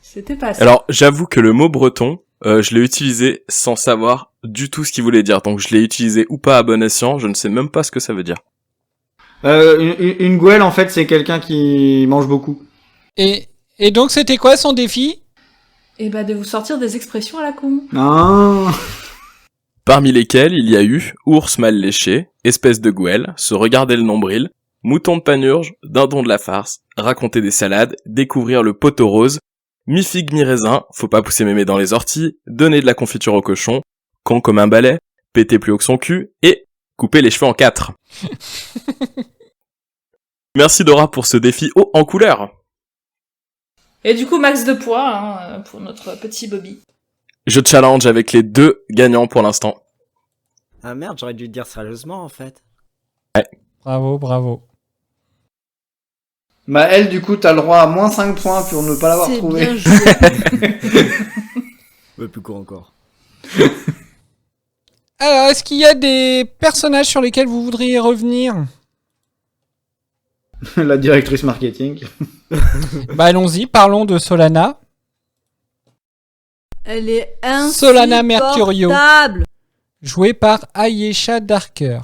c'était pas ça. Alors j'avoue que le mot breton, je l'ai utilisé sans savoir du tout ce qu'il voulait dire. Donc je l'ai utilisé ou pas à bon escient, je ne sais même pas ce que ça veut dire. Une gouelle, en fait, c'est quelqu'un qui mange beaucoup. Et donc, c'était quoi son défi? Eh ben de vous sortir des expressions à la con. Ah. Parmi lesquelles il y a eu ours mal léché, espèce de gouelle, se regarder le nombril, mouton de panurge, dindon de la farce, raconter des salades, découvrir le poteau rose, mi-figue mi-raisin, faut pas pousser mémé dans les orties, donner de la confiture au cochon, con comme un balai, péter plus haut que son cul, et couper les cheveux en 4. Merci Dora pour ce défi haut en couleur. Et du coup, max de points pour notre petit Bobby. Je challenge avec les 2 gagnants pour l'instant. Ah merde, j'aurais dû le dire sérieusement en fait. Ouais. Bravo. Bah elle, du coup, t'as le droit à moins 5 points pour ne pas l'avoir trouvé. Bien joué. Mais plus court encore. Alors, est-ce qu'il y a des personnages sur lesquels vous voudriez revenir? La directrice marketing. Bah allons-y, parlons de Solana. Elle est Solana Mercurio. insupportable. Jouée par Ayesha Darker.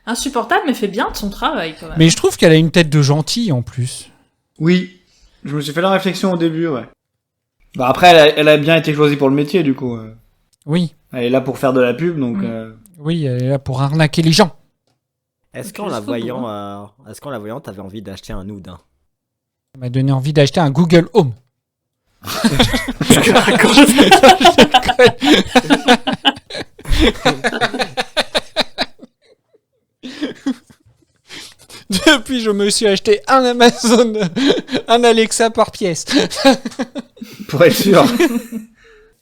Insupportable, mais fait bien de son travail quand même. Mais je trouve qu'elle a une tête de gentille en plus. Oui, je me suis fait la réflexion au début, ouais. Bah après, elle a bien été choisie pour le métier, du coup. Oui. Elle est là pour faire de la pub, donc... Oui, elle est là pour arnaquer les gens. Est-ce qu'en la voyant, t'avais envie d'acheter un Oud? Ça m'a donné envie d'acheter un Google Home. Depuis, je me suis acheté un Amazon, un Alexa par pièce. Pour être sûr.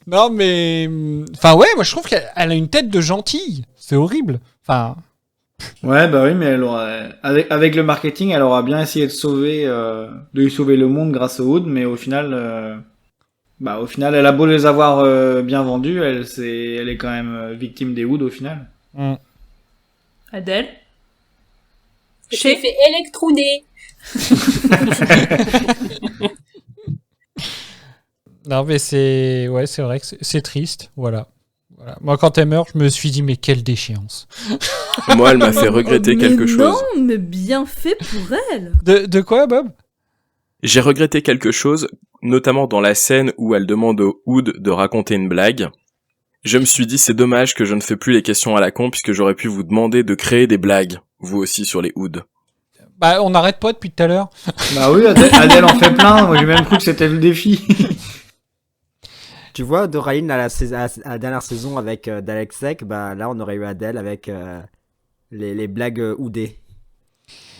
Non, mais... Enfin, ouais, moi, je trouve qu'elle a une tête de gentille. C'est horrible. Enfin... Ouais, bah oui, mais elle aura... avec le marketing, elle aura bien essayé de lui sauver le monde grâce aux Ood, mais au final, elle a beau les avoir bien vendus, elle est quand même victime des Ood au final. Adèle? J'ai fait électrouder. Non, mais c'est vrai que c'est triste, voilà. Moi, quand elle meurt, je me suis dit, mais quelle déchéance. Moi, elle m'a fait regretter quelque chose. Non, mais bien fait pour elle. De quoi, Bob? J'ai regretté quelque chose, notamment dans la scène où elle demande au Ood de raconter une blague. Je me suis dit, c'est dommage que je ne fais plus les questions à la con, puisque j'aurais pu vous demander de créer des blagues, vous aussi, sur les Ood. Bah, on n'arrête pas depuis tout à l'heure. Bah oui, Adèle en fait plein. Moi, j'ai même cru que c'était le défi. Tu vois, Doraline à la dernière saison avec Dalexek, bah là on aurait eu Adèle avec les blagues oudées.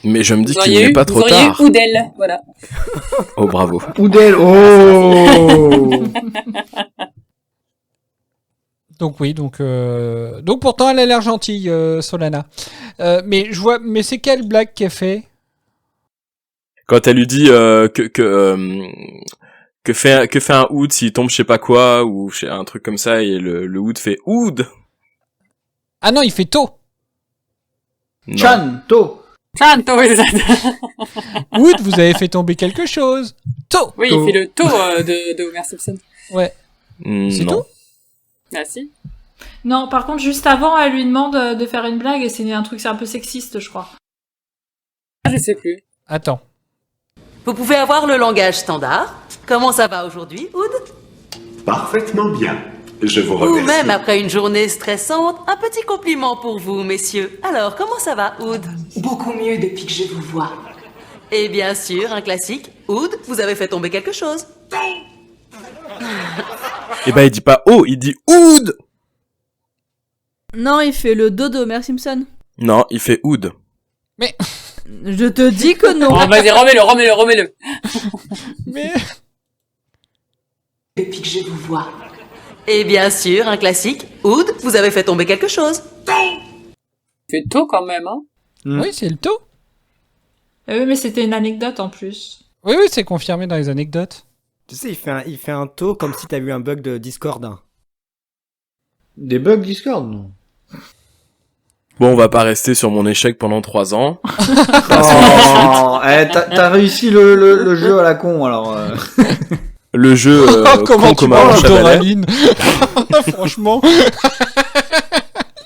Mais je me dis qu'il n'est pas trop tard. Vous auriez eu Oudel, voilà. Oh, bravo. Oudel, oh. Donc oui, donc pourtant elle a l'air gentille, Solana. Mais c'est quelle blague qu'elle fait? Quand elle lui dit que fait un Oud s'il tombe je sais pas quoi, ou un truc comme ça, et le Oud fait Oud. Ah non, il fait To. Chanto, oui, c'est ça. Oud, vous avez fait tomber quelque chose. To. Oui, il fait le To de Homer Simpson. Ouais. C'est non. tout? Ah si. Non, par contre, juste avant, elle lui demande de faire une blague et c'est un truc, c'est un peu sexiste, je crois. Je sais plus. Attends. Vous pouvez avoir le langage standard. Comment ça va aujourd'hui, Oud? Parfaitement bien. Je vous Ou remercie. même après une journée stressante, un petit compliment pour vous, messieurs. Alors, comment ça va, Oud? Beaucoup mieux depuis que je vous vois. Et bien sûr, un classique. Oud, vous avez fait tomber quelque chose. Et ben il dit pas oh, il dit Oud. Non, il fait le dos d'Homer Simpson. Non, il fait Oud. Mais... Je te dis que non. Oh, vas-y, remets-le. Mais... Depuis que je vous vois. Et bien sûr, un classique. Oud, vous avez fait tomber quelque chose. C'est tôt quand même, hein. Oui, c'est le To. Oui, mais c'était une anecdote en plus. Oui, c'est confirmé dans les anecdotes. Tu sais, il fait un taux comme si t'as eu un bug de Discord. Des bugs Discord, non? Bon, on va pas rester sur mon échec pendant 3 ans. Oh, t'as réussi le jeu à la con, alors. Le jeu comment tu manges, Doraline? Franchement.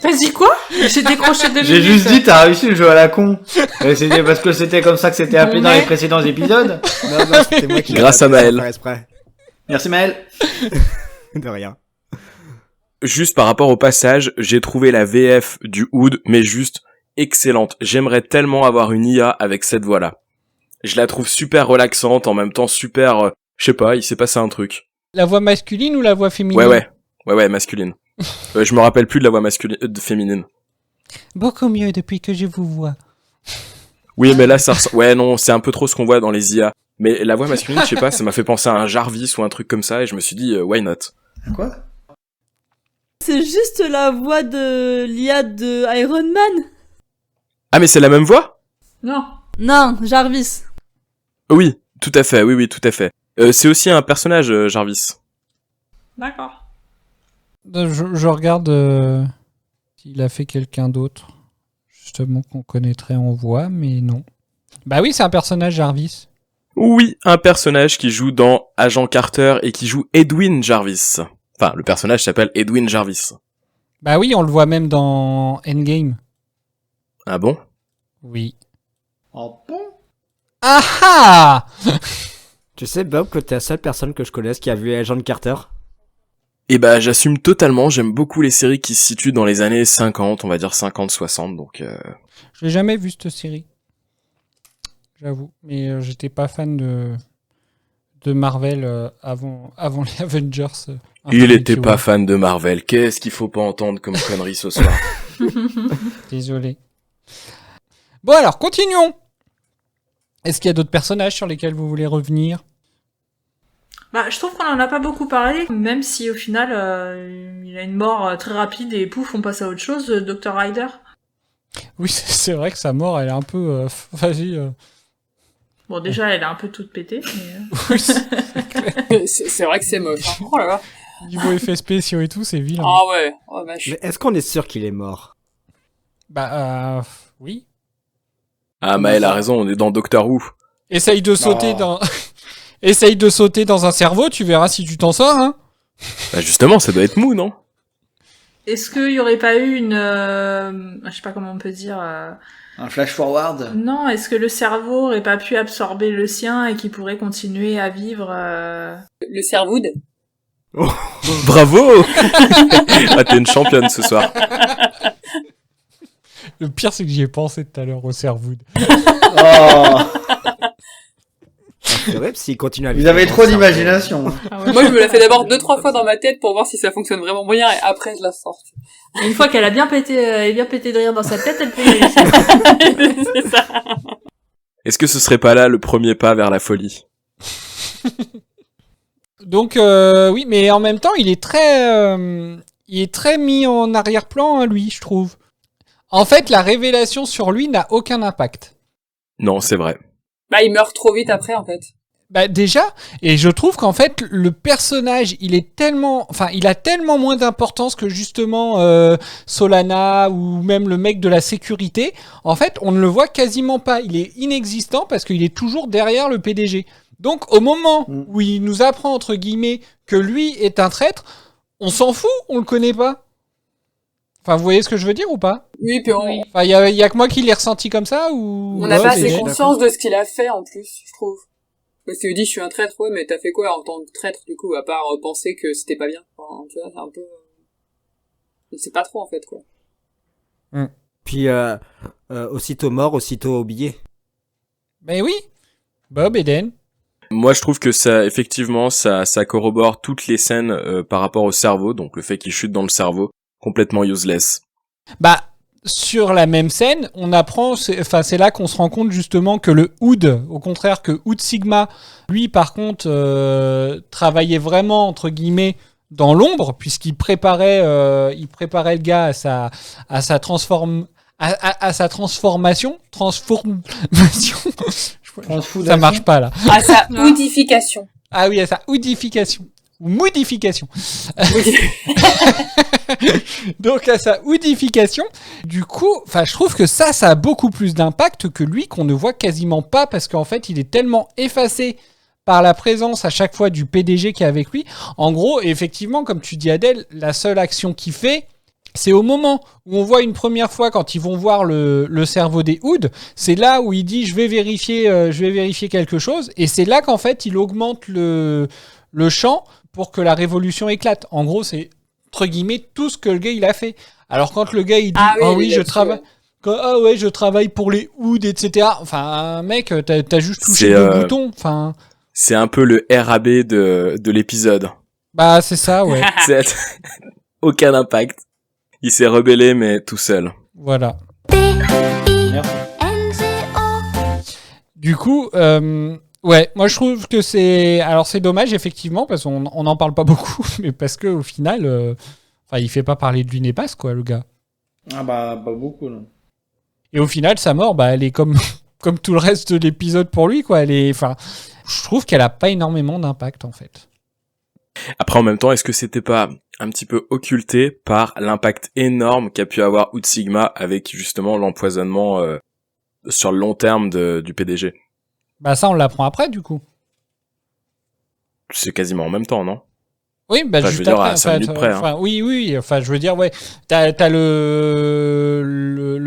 Vas-y, quoi? J'ai décroché 2 minutes. J'ai juste dit, t'as réussi le jeu à la con. Et c'était parce que c'était comme ça que c'était appelé dans les précédents épisodes. Non, c'était moi qui Grâce à Maël. Merci Maël. De rien. Juste par rapport au passage, j'ai trouvé la VF du Oud, mais juste excellente. J'aimerais tellement avoir une IA avec cette voix-là. Je la trouve super relaxante, en même temps super... je sais pas, il s'est passé un truc. La voix masculine ou la voix féminine? Ouais, masculine. Je me rappelle plus de la voix féminine. Beaucoup mieux depuis que je vous vois. Oui, mais là, ouais, non, c'est un peu trop ce qu'on voit dans les IA. Mais la voix masculine, je sais pas, ça m'a fait penser à un Jarvis ou un truc comme ça, et je me suis dit, why not? Quoi? C'est juste la voix de l'IA de Iron Man. Ah, mais c'est la même voix? Non. Non, Jarvis. Oui, tout à fait, oui, tout à fait. C'est aussi un personnage, Jarvis. D'accord. Je regarde s'il a fait quelqu'un d'autre. Justement qu'on connaîtrait en voix, mais non. Bah oui, c'est un personnage, Jarvis. Oui, un personnage qui joue dans Agent Carter et qui joue Edwin Jarvis. Enfin, le personnage s'appelle Edwin Jarvis. Bah oui, on le voit même dans Endgame. Ah bon? Oui. Oh bon? Ah ah! Tu sais, Bob, que t'es la seule personne que je connaisse qui a vu Agent Carter? Et bah, j'assume totalement, j'aime beaucoup les séries qui se situent dans les années 50, on va dire 50-60, donc... J'ai jamais vu cette série. J'avoue. Mais j'étais pas fan de de Marvel avant les Avengers. Il était pas fan de Marvel. Qu'est-ce qu'il faut pas entendre comme connerie ce soir? Désolé. Bon alors, continuons. Est-ce qu'il y a d'autres personnages sur lesquels vous voulez revenir? Bah, je trouve qu'on en a pas beaucoup parlé, même si au final, il a une mort très rapide et pouf, on passe à autre chose, Dr. Ryder. Oui, c'est vrai que sa mort, elle est un peu... vas-y. Bon, déjà, elle est un peu toute pétée, mais... Oui, c'est vrai que c'est moche. Hein. Oh là là. Niveau effets spéciaux et tout, c'est vilain. Ah ouais, oh vache. Mais est-ce qu'on est sûr qu'il est mort? Bah, oui. Ah, Maël a raison, on est dans Doctor Who. Essaye de sauter dans... Essaye de sauter dans un cerveau, tu verras si tu t'en sors, hein. Bah justement, ça doit être mou, non? Est-ce qu'il y aurait pas eu une... je sais pas comment on peut dire... Un flash forward? Non, est-ce que le cerveau aurait pas pu absorber le sien et qu'il pourrait continuer à vivre... Le cervoud? Oh, bravo. Ah, t'es une championne ce soir. Le pire, c'est que j'y ai pensé tout à l'heure au cerveau. Oh. C'est vrai, s'il continue à Vous avez trop d'imagination. Ah ouais. Moi, je me la fais d'abord 2-3 fois dans ma tête pour voir si ça fonctionne vraiment bien et après je la sors. Une fois qu'elle a bien pété de rire dans sa tête, elle peut y aller. C'est ça. Est-ce que ce serait pas là le premier pas vers la folie? Donc, oui, mais en même temps, il est très mis en arrière-plan, hein, lui, je trouve. En fait, la révélation sur lui n'a aucun impact. Non, c'est vrai. Bah, il meurt trop vite après, en fait. Bah, déjà, et je trouve qu'en fait, le personnage, il a tellement moins d'importance que justement Solana ou même le mec de la sécurité. En fait, on ne le voit quasiment pas. Il est inexistant parce qu'il est toujours derrière le PDG. Donc, au moment où il nous apprend, entre guillemets, que lui est un traître, on s'en fout, on le connaît pas. Enfin, vous voyez ce que je veux dire ou pas? Oui, puis Enfin, y a que moi qui l'ai ressenti comme ça ou... On n'a pas assez conscience de ce qu'il a fait, en plus, je trouve. Parce qu'il dit, je suis un traître, ouais, mais t'as fait quoi en tant que traître, du coup, à part penser que c'était pas bien? Enfin, tu vois, c'est un peu... Je sais pas trop, en fait, quoi. Puis, aussitôt mort, aussitôt oublié. Ben oui. Bob, Eden. Moi, je trouve que ça, effectivement, ça corrobore toutes les scènes par rapport au cerveau, donc le fait qu'il chute dans le cerveau, complètement useless. Bah, sur la même scène, on apprend, c'est là qu'on se rend compte justement que le Hood, au contraire que Hood Sigma, lui par contre, travaillait vraiment entre guillemets dans l'ombre, puisqu'il préparait le gars à sa transformation. Ça marche pas là. À sa oudification. Ah oui, à sa oudification. Ou modification. Donc à sa oudification, du coup, je trouve que ça a beaucoup plus d'impact que lui qu'on ne voit quasiment pas parce qu'en fait, il est tellement effacé par la présence à chaque fois du PDG qui est avec lui. En gros, effectivement, comme tu dis Adèle, la seule action qu'il fait, c'est au moment où on voit une première fois quand ils vont voir le cerveau des Hoods, c'est là où il dit je vais vérifier quelque chose et c'est là qu'en fait il augmente le champ pour que la révolution éclate. En gros, c'est entre guillemets tout ce que le gars il a fait. Alors quand le gars il dit je travaille pour les Hoods, etc. Enfin mec, t'as juste touché le bouton. Enfin. C'est un peu le RAB de l'épisode. Bah c'est ça, ouais. C'est aucun impact. Il s'est rebellé mais tout seul. Voilà. Du coup, ouais, moi je trouve que c'est dommage effectivement parce qu'on en parle pas beaucoup, mais parce que au final, il fait pas parler de lui népasse quoi, le gars. Ah bah pas beaucoup non. Et au final, sa mort, elle est comme tout le reste de l'épisode pour lui quoi. Je trouve qu'elle a pas énormément d'impact en fait. Après en même temps, est-ce que c'était pas un petit peu occulté par l'impact énorme qu'a pu avoir Hood Sigma avec justement l'empoisonnement sur le long terme du PDG? Bah ça on l'apprend après du coup. C'est quasiment en même temps, non? Oui, juste après. À 5 minutes près, hein. Oui. Je veux dire, ouais. T'as le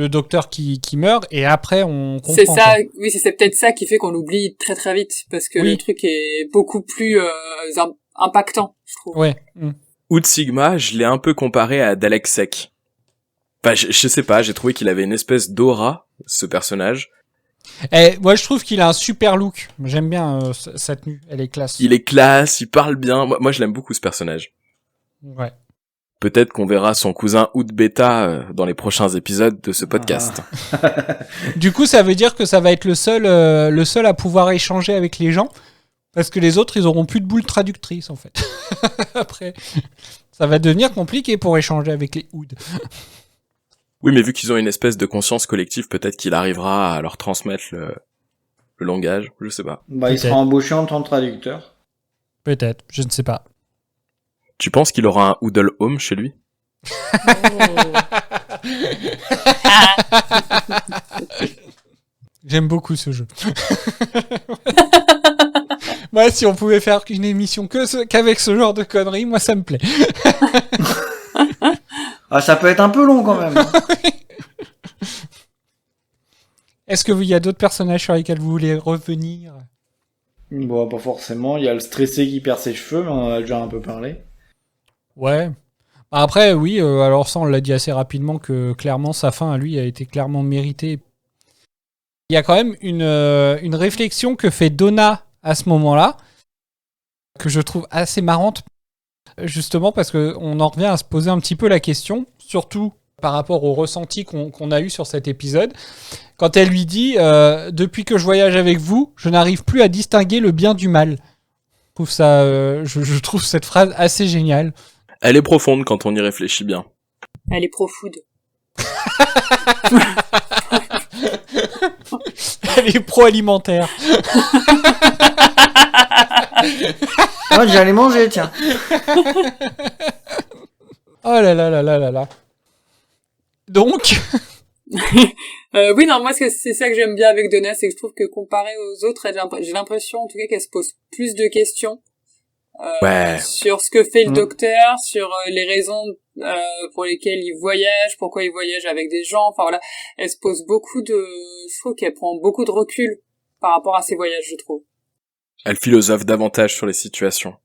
docteur qui meurt et après on comprend. C'est ça. Oui, c'est peut-être ça qui fait qu'on l'oublie très très vite parce que le truc est beaucoup plus impactant, je trouve. Ouais. Hood Sigma, je l'ai un peu comparé à Dalek Sec. Enfin, je sais pas. J'ai trouvé qu'il avait une espèce d'aura, ce personnage. Moi, je trouve qu'il a un super look. J'aime bien sa tenue. Elle est classe. Il est classe, il parle bien. Moi, je l'aime beaucoup, ce personnage. Ouais. Peut-être qu'on verra son cousin Oud Beta dans les prochains épisodes de ce podcast. Du coup, ça veut dire que ça va être le seul à pouvoir échanger avec les gens, parce que les autres, ils auront plus de boule traductrice, en fait. Après, ça va devenir compliqué pour échanger avec les Ouds. Oui, mais vu qu'ils ont une espèce de conscience collective, peut-être qu'il arrivera à leur transmettre le langage, je sais pas. Bah, il sera embauché en tant que traducteur. Peut-être, je ne sais pas. Tu penses qu'il aura un Oodle Home chez lui? J'aime beaucoup ce jeu. Moi, si on pouvait faire une émission qu'avec ce genre de conneries, moi ça me plaît. Ah, ça peut être un peu long quand même. Est-ce qu'il y a d'autres personnages sur lesquels vous voulez revenir? Bon, pas forcément. Il y a le stressé qui perd ses cheveux, mais on en a déjà un peu parlé. Ouais. Après, oui, alors ça, on l'a dit assez rapidement que clairement, sa fin à lui a été clairement méritée. Il y a quand même une réflexion que fait Donna à ce moment-là, que je trouve assez marrante, justement parce qu'on en revient à se poser un petit peu la question, surtout par rapport au ressenti qu'on a eu sur cet épisode, quand elle lui dit « Depuis que je voyage avec vous, je n'arrive plus à distinguer le bien du mal ». Je trouve cette phrase assez géniale. Elle est profonde quand on y réfléchit bien. Elle est profound. Elle est pro-alimentaire. Moi, j'allais manger, tiens. Oh là là là là là là. Donc... oui, non, moi, c'est ça que j'aime bien avec Donna, c'est que je trouve que comparé aux autres, j'ai l'impression, en tout cas, qu'elle se pose plus de questions. Sur ce que fait le docteur, sur les raisons pour lesquelles il voyage, pourquoi il voyage avec des gens, enfin voilà, elle se pose je trouve qu'elle prend beaucoup de recul par rapport à ses voyages, je trouve. Elle philosophe davantage sur les situations.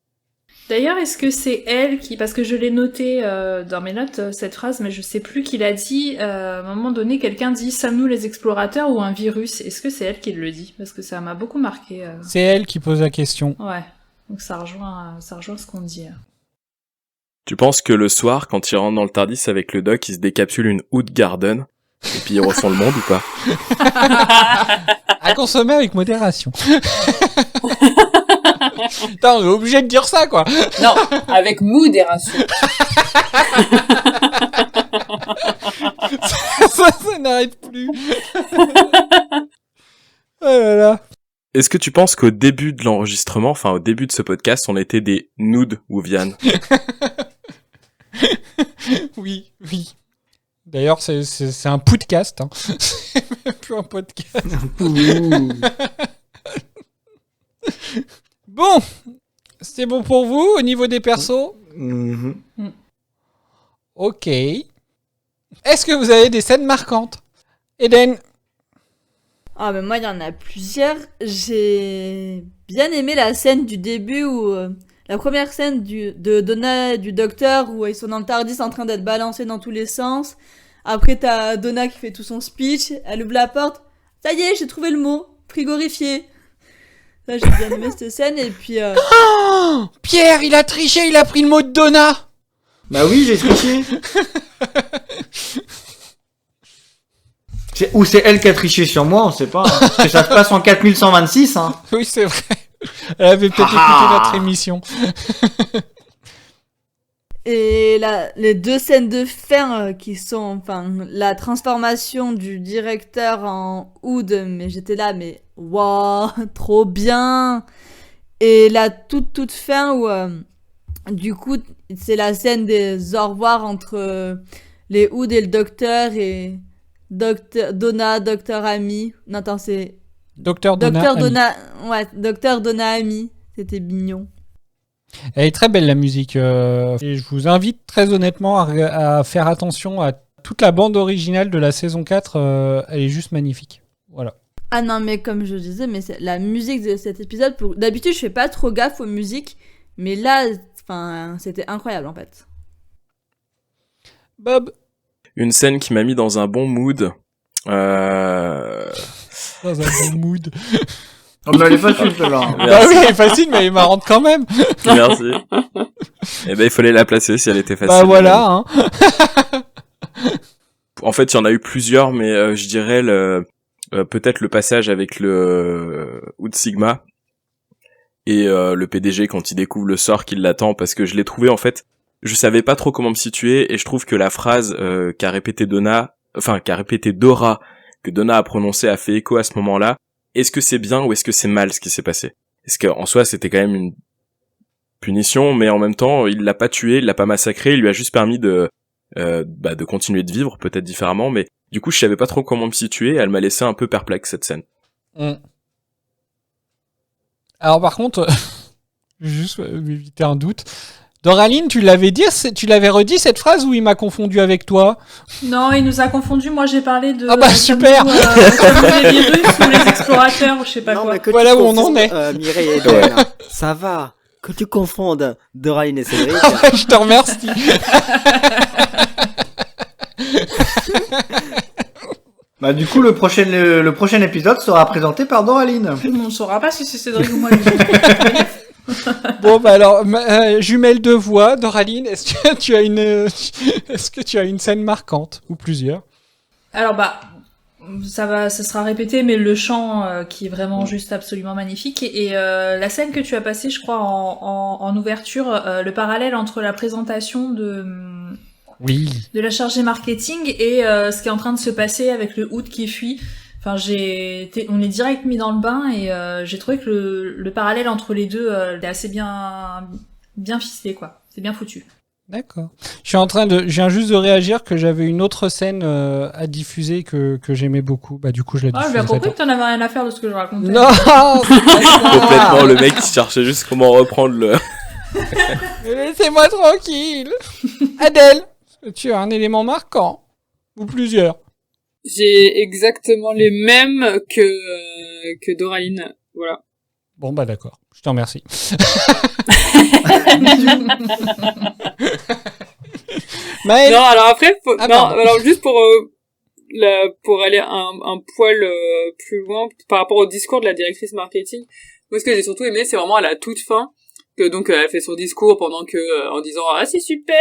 D'ailleurs, est-ce que c'est elle qui, parce que je l'ai noté dans mes notes cette phrase, mais je sais plus qui l'a dit, à un moment donné, quelqu'un dit « Sommes-nous les explorateurs ou un virus ?» Est-ce que c'est elle qui le dit? Parce que ça m'a beaucoup marqué. C'est elle qui pose la question. Ouais. Donc ça rejoint ce qu'on dit. Tu penses que le soir, quand il rentre dans le Tardis avec le doc, il se décapsule une Oud Garden et puis ils refont le monde ou pas? À consommer avec modération. Putain, on est obligé de dire ça, quoi. Non, avec modération. ça n'arrête plus. Oh là là. Est-ce que tu penses qu'au début de l'enregistrement, enfin au début de ce podcast, on était des nudes ou Vianne? Oui. D'ailleurs, c'est un podcast. Hein. C'est même plus un podcast. Bon, c'est bon pour vous au niveau des persos? Ok. Est-ce que vous avez des scènes marquantes? Eden? Ah, mais moi, il y en a plusieurs. J'ai bien aimé la scène du début où... la première scène de Donna et du docteur où ils sont dans le Tardis en train d'être balancés dans tous les sens. Après, t'as Donna qui fait tout son speech. Elle ouvre la porte. Ça y est, j'ai trouvé le mot. Frigorifié. Là, j'ai bien aimé cette scène. Et puis... Oh, Pierre, il a triché, il a pris le mot de Donna. Bah oui, j'ai triché. Ou c'est elle qui a triché sur moi, on sait pas. Hein. Parce que ça se passe en 4126. Hein. Oui, c'est vrai. Elle avait peut-être écouté notre émission. Et les deux scènes de fin qui sont... Enfin, la transformation du directeur en Oud. Mais j'étais là, mais... Waouh, trop bien. Et la toute fin où... du coup, c'est la scène des au revoir entre les Oud et le docteur et... Donna, Docteur Ami. Non, attends, c'est... Docteur Donna. Ouais, Docteur Donna Ami. C'était mignon. Elle est très belle, la musique. Et je vous invite très honnêtement à faire attention à toute la bande originale de la saison 4. Elle est juste magnifique. Voilà. Ah non, mais comme je disais, mais la musique de cet épisode... D'habitude, je fais pas trop gaffe aux musiques. Mais là, c'était incroyable, en fait. Bob? Une scène qui m'a mis dans un bon mood. Dans un bon mood. Oh, mais elle est facile, celle-là. Bah oui, elle est facile, mais elle est marrante quand même. Merci. Eh ben, il fallait la placer si elle était facile. Bah voilà, hein. En fait, il y en a eu plusieurs, mais je dirais peut-être le passage avec le Oud Sigma et le PDG quand il découvre le sort qui l'attend, parce que je l'ai trouvé, en fait, je savais pas trop comment me situer, et je trouve que la phrase qu'a répété Dora, que Donna a prononcée, a fait écho à ce moment-là. Est-ce que c'est bien ou est-ce que c'est mal ce qui s'est passé? Est-ce qu'en soi c'était quand même une punition, mais en même temps il l'a pas tué, il l'a pas massacré, il lui a juste permis de continuer de vivre, peut-être différemment, mais du coup je savais pas trop comment me situer, elle m'a laissé un peu perplexe cette scène. Alors par contre, juste éviter un doute, Doraline, tu l'avais redit cette phrase ou il m'a confondu avec toi? Non, il nous a confondu. Moi, j'ai parlé de. Ah bah super. Comme les virus ou les explorateurs ou je sais pas Non, quoi. mais que voilà tu où on confondes, en est. Mireille et Ben, ça va. Que tu confondes Doraline et Cédric. Je te remercie. Bah du coup le prochain épisode sera présenté par Doraline. On ne saura pas si c'est Cédric ou moi. Bon bah alors jumelle de voix, Doraline, est-ce que tu as une scène marquante ou plusieurs? Alors ça sera répété, mais le chant qui est vraiment juste absolument magnifique, et la scène que tu as passée, je crois en ouverture, le parallèle entre la présentation de la chargée marketing et ce qui est en train de se passer avec le Oud qui fuit. Enfin, on est direct mis dans le bain, et j'ai trouvé que le parallèle entre les deux est assez bien ficelé, quoi. C'est bien foutu. D'accord. Je viens juste de réagir que j'avais une autre scène à diffuser que j'aimais beaucoup. Bah du coup je la diffuse. J'ai bien compris que t'en avais rien à faire de ce que je racontais. Non. Complètement, le mec qui cherchait juste comment reprendre le. Laissez-moi tranquille. Adèle, tu as un élément marquant ou plusieurs? J'ai exactement les mêmes que Doraline, voilà. Bon bah d'accord, je te remercie. Non, alors après, alors juste pour aller un poil plus loin par rapport au discours de la directrice marketing, moi ce que j'ai surtout aimé, c'est vraiment à la toute fin, que donc elle fait son discours pendant que en disant ah c'est super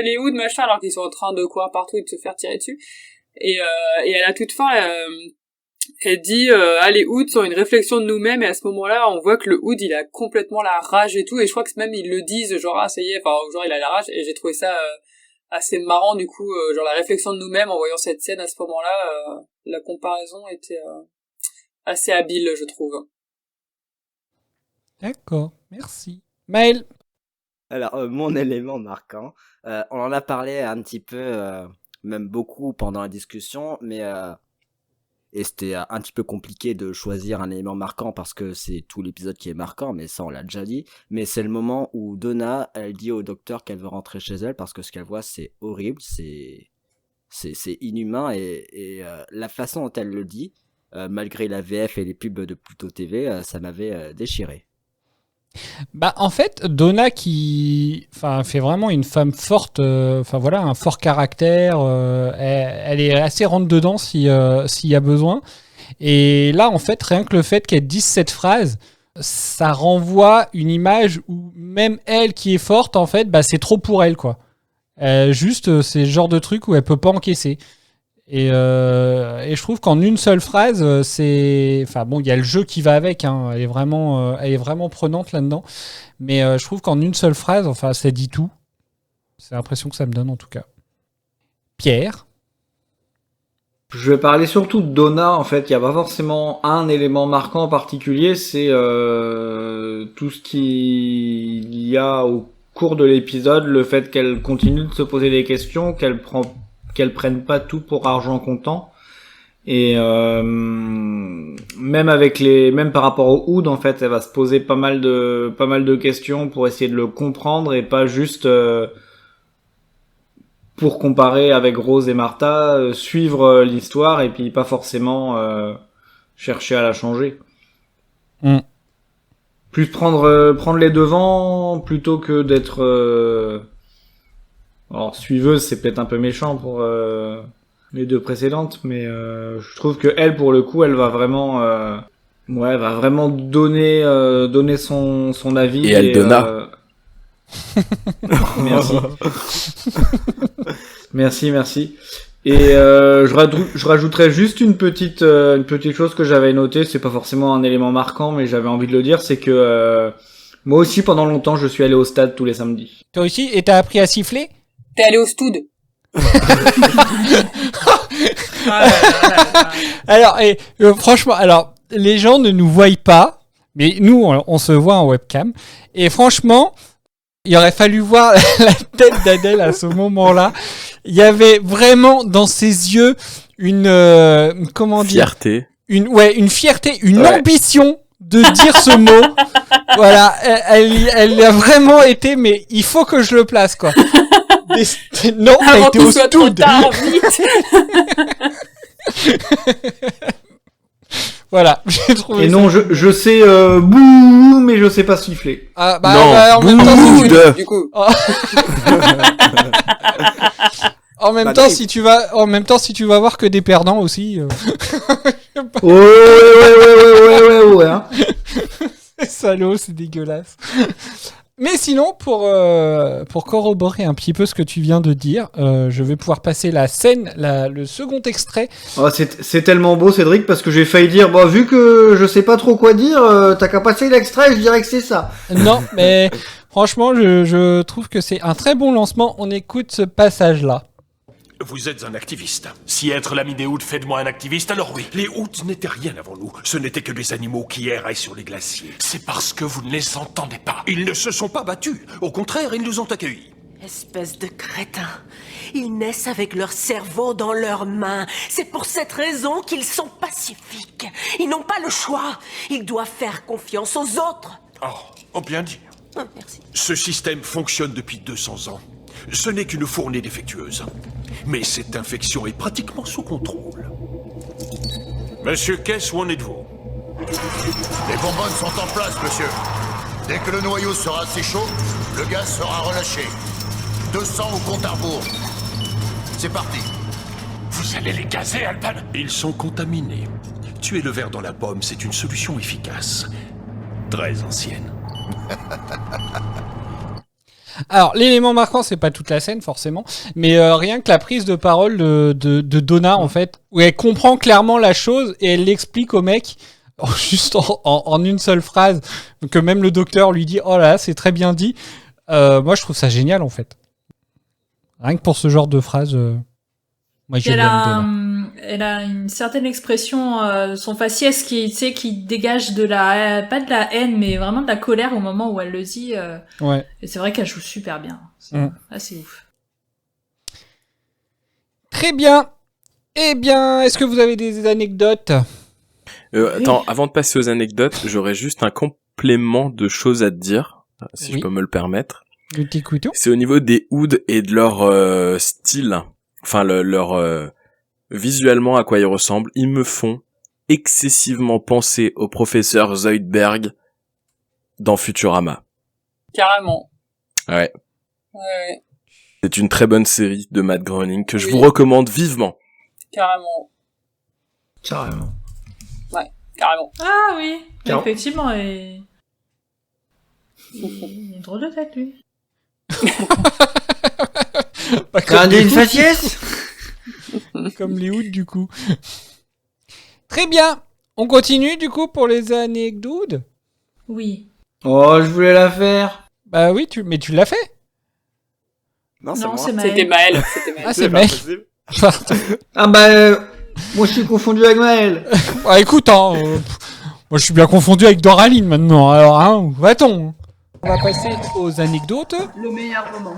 les Oud machin, alors qu'ils sont en train de courir partout et de se faire tirer dessus, et à la toute fin elle dit les Oud sont une réflexion de nous-mêmes, et à ce moment-là on voit que le Oud il a complètement la rage et tout, et je crois que même ils le disent genre ah ça y est, enfin genre il a la rage, et j'ai trouvé ça assez marrant du coup, genre la réflexion de nous-mêmes en voyant cette scène à ce moment-là, la comparaison était assez habile je trouve. D'accord, merci. Maël. Alors mon élément marquant, on en a parlé un petit peu, même beaucoup pendant la discussion, mais et c'était un petit peu compliqué de choisir un élément marquant parce que c'est tout l'épisode qui est marquant, mais ça on l'a déjà dit. Mais c'est le moment où Donna, elle dit au docteur qu'elle veut rentrer chez elle parce que ce qu'elle voit c'est horrible, c'est inhumain, et la façon dont elle le dit, malgré la VF et les pubs de Pluto TV, ça m'avait déchiré. Bah en fait Donna qui fait vraiment une femme forte, voilà, un fort caractère, elle est assez rentre dedans s'il y a besoin, et là en fait rien que le fait qu'elle dise cette phrase, ça renvoie une image où même elle qui est forte en fait c'est trop pour elle quoi, juste c'est le genre de truc où elle peut pas encaisser. Et je trouve qu'en une seule phrase, il y a le jeu qui va avec, hein, elle est vraiment prenante là-dedans, mais je trouve qu'en une seule phrase, ça dit tout. C'est l'impression que ça me donne en tout cas. Pierre. Je vais parler surtout de Donna, en fait, il n'y a pas forcément un élément marquant en particulier, c'est tout ce qu'il y a au cours de l'épisode, le fait qu'elle continue de se poser des questions, qu'elle prenne pas tout pour argent comptant, et même par rapport au Oud en fait, elle va se poser pas mal de questions pour essayer de le comprendre, et pas juste pour comparer avec Rose et Martha, suivre l'histoire et puis pas forcément chercher à la changer. Plus prendre les devants plutôt que d'être alors suiveuse, c'est peut-être un peu méchant les 2 précédentes, mais je trouve que elle, pour le coup, elle va vraiment, donner son avis. Et elle donna. Merci. Et je rajouterais juste une petite chose que j'avais notée. C'est pas forcément un élément marquant, mais j'avais envie de le dire, c'est que moi aussi, pendant longtemps, je suis allé au stade tous les samedis. Toi aussi, et t'as appris à siffler? T'es allé au stoud. Alors, franchement, les gens ne nous voient pas, mais nous, on se voit en webcam. Et franchement, il aurait fallu voir la tête d'Adèle à ce moment-là. Il y avait vraiment dans ses yeux une fierté. Une fierté, une ambition de dire ce mot. Voilà, elle a vraiment été, mais il faut que je le place, quoi. Non, avant t'as été au stoud. Voilà, j'ai trouvé. Et non, je sais bouh, mais je sais pas siffler. Ah bah, non, en même temps, du coup. En même temps, si tu vas voir que des perdants aussi. Ouais. Hein. C'est salaud, c'est dégueulasse. Mais sinon, pour corroborer un petit peu ce que tu viens de dire, je vais pouvoir passer la scène, le second extrait. Oh, c'est tellement beau, Cédric, parce que j'ai failli dire, vu que je sais pas trop quoi dire, t'as qu'à passer l'extrait, je dirais que c'est ça. Non, mais franchement, je trouve que c'est un très bon lancement. On écoute ce passage-là. Vous êtes un activiste. Si être l'ami des Hoods fait de moi un activiste, alors oui. Les Hoods n'étaient rien avant nous. Ce n'étaient que des animaux qui erraient sur les glaciers. C'est parce que vous ne les entendez pas. Ils ne se sont pas battus. Au contraire, ils nous ont accueillis. Espèce de crétins. Ils naissent avec leur cerveau dans leurs mains. C'est pour cette raison qu'ils sont pacifiques. Ils n'ont pas le choix. Ils doivent faire confiance aux autres. Oh, bien dit. Oh, merci. Ce système fonctionne depuis 200 ans. Ce n'est qu'une fournée défectueuse. Mais cette infection est pratiquement sous contrôle. Monsieur Kess, où en êtes-vous? Les bonbonnes sont en place, monsieur. Dès que le noyau sera assez chaud, le gaz sera relâché. 200 au compte à rebours. C'est parti. Vous allez les gazer, Alban? Ils sont contaminés. Tuer le ver dans la pomme, c'est une solution efficace. Très ancienne. Alors, l'élément marquant, c'est pas toute la scène, forcément, mais rien que la prise de parole de Donna, en fait, où elle comprend clairement la chose et elle l'explique au mec, juste en une seule phrase, que même le docteur lui dit « Oh là, c'est très bien dit ». Moi, je trouve ça génial, en fait. Rien que pour ce genre de phrase, moi, j'ai Donna. Elle a une certaine expression, son faciès qui dégage de pas de la haine, mais vraiment de la colère au moment où elle le dit. Ouais. Et c'est vrai qu'elle joue super bien. C'est ouf. Très bien. Eh bien, est-ce que vous avez des anecdotes? Attends, avant de passer aux anecdotes, j'aurais juste un complément de choses à te dire, si je peux me le permettre. C'est au niveau des Hoods et de leur style, enfin leur visuellement à quoi ils ressemblent. Ils me font excessivement penser au professeur Zoidberg dans Futurama. Carrément. Ouais. Ouais. C'est une très bonne série de Matt Groening que je vous recommande vivement. Carrément. Ouais, carrément. Ah oui, Carrément. effectivement. Il a une drôle de tête, lui. Une faciès. Comme les Hoods, du coup. Très bien. On continue, du coup, pour les anecdotes. Oui. Oh, je voulais la faire. Bah oui, mais tu l'as fait. Non, c'est Maël. C'était Maël. Ah, c'est Maël. Ah moi je suis confondu avec Maël. Bah écoute, moi je suis bien confondu avec Doraline maintenant, alors va-t-on. On va passer aux anecdotes. Le meilleur moment.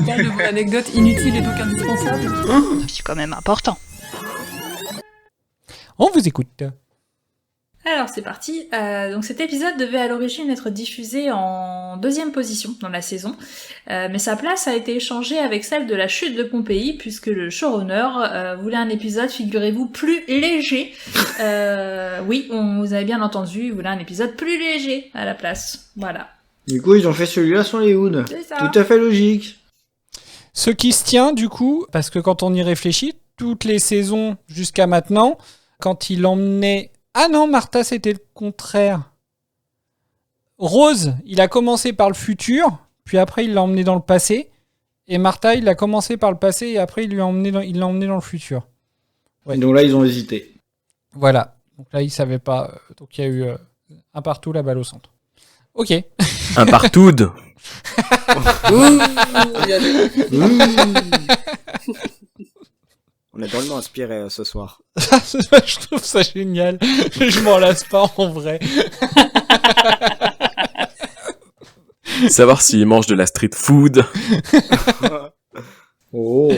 Parle de vos anecdotes inutiles et donc indispensables. C'est quand même important. On vous écoute. Alors c'est parti. Donc cet épisode devait à l'origine être diffusé en 2e position dans la saison, mais sa place a été échangée avec celle de la chute de Pompéi puisque le showrunner voulait un épisode, figurez-vous, plus léger. Oui, vous avez bien entendu, il voulait un épisode plus léger à la place. Voilà. Du coup, ils ont fait celui-là sur les Hoods. C'est ça. Tout à fait logique. Ce qui se tient, du coup, parce que quand on y réfléchit, toutes les saisons jusqu'à maintenant, quand il emmenait... Ah non, Martha, c'était le contraire. Rose, il a commencé par le futur, puis après il l'a emmené dans le passé. Et Martha, il a commencé par le passé et après il l'a emmené dans le futur. Ouais. Donc là, ils ont hésité. Voilà. Donc là, ils savaient pas. Donc il y a eu un partout, la balle au centre. Ok. Un partout. On est drôlement inspiré ce soir. Je trouve ça génial. Je m'en lasse pas en vrai. Savoir s'il mange de la street food. Oh.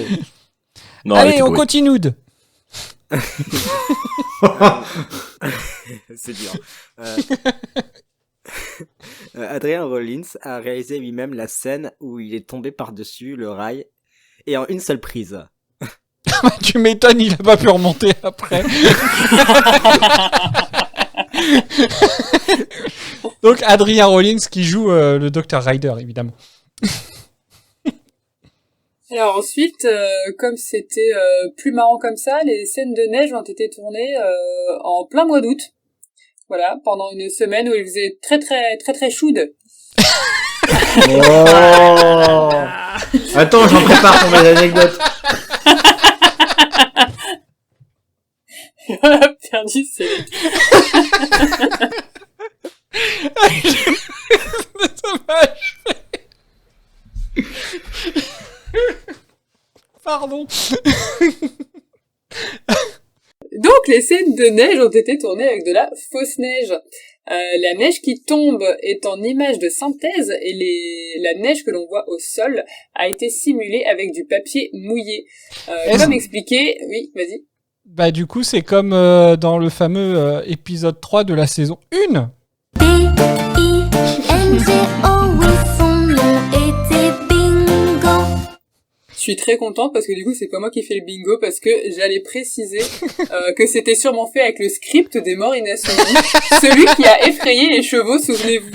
Non, allez, on continue. C'est dur. Adrien Rollins a réalisé lui-même la scène où il est tombé par-dessus le rail et en une seule prise. Tu m'étonnes, il a pas pu remonter après. Donc Adrien Rollins qui joue le Dr Ryder, évidemment. Alors ensuite, comme c'était plus marrant comme ça, les scènes de neige ont été tournées en plein mois d'août. Voilà, pendant une semaine où il faisait très très très très chaude. Oh. Attends, j'en prépare pour mes anecdotes. On a perdu c'est dommage. Pardon. Donc les scènes de neige ont été tournées avec de la fausse neige. La neige qui tombe est en image de synthèse et la neige que l'on voit au sol a été simulée avec du papier mouillé. Comme expliqué, oui, vas-y. Bah du coup c'est comme dans le fameux épisode 3 de la saison 1. Je suis très contente parce que du coup c'est pas moi qui fais le bingo parce que j'allais préciser que c'était sûrement fait avec le script des Morts Inassoumis, celui qui a effrayé les chevaux, souvenez-vous.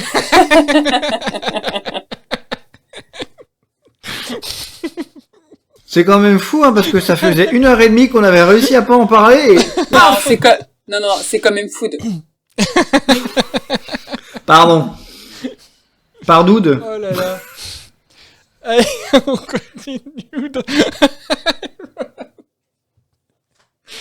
C'est quand même fou, hein, parce que ça faisait 1h30 qu'on avait réussi à pas en parler. Et... Non, c'est quand même food. Pardon. Pardoude. Oh là là. Allez, on continue.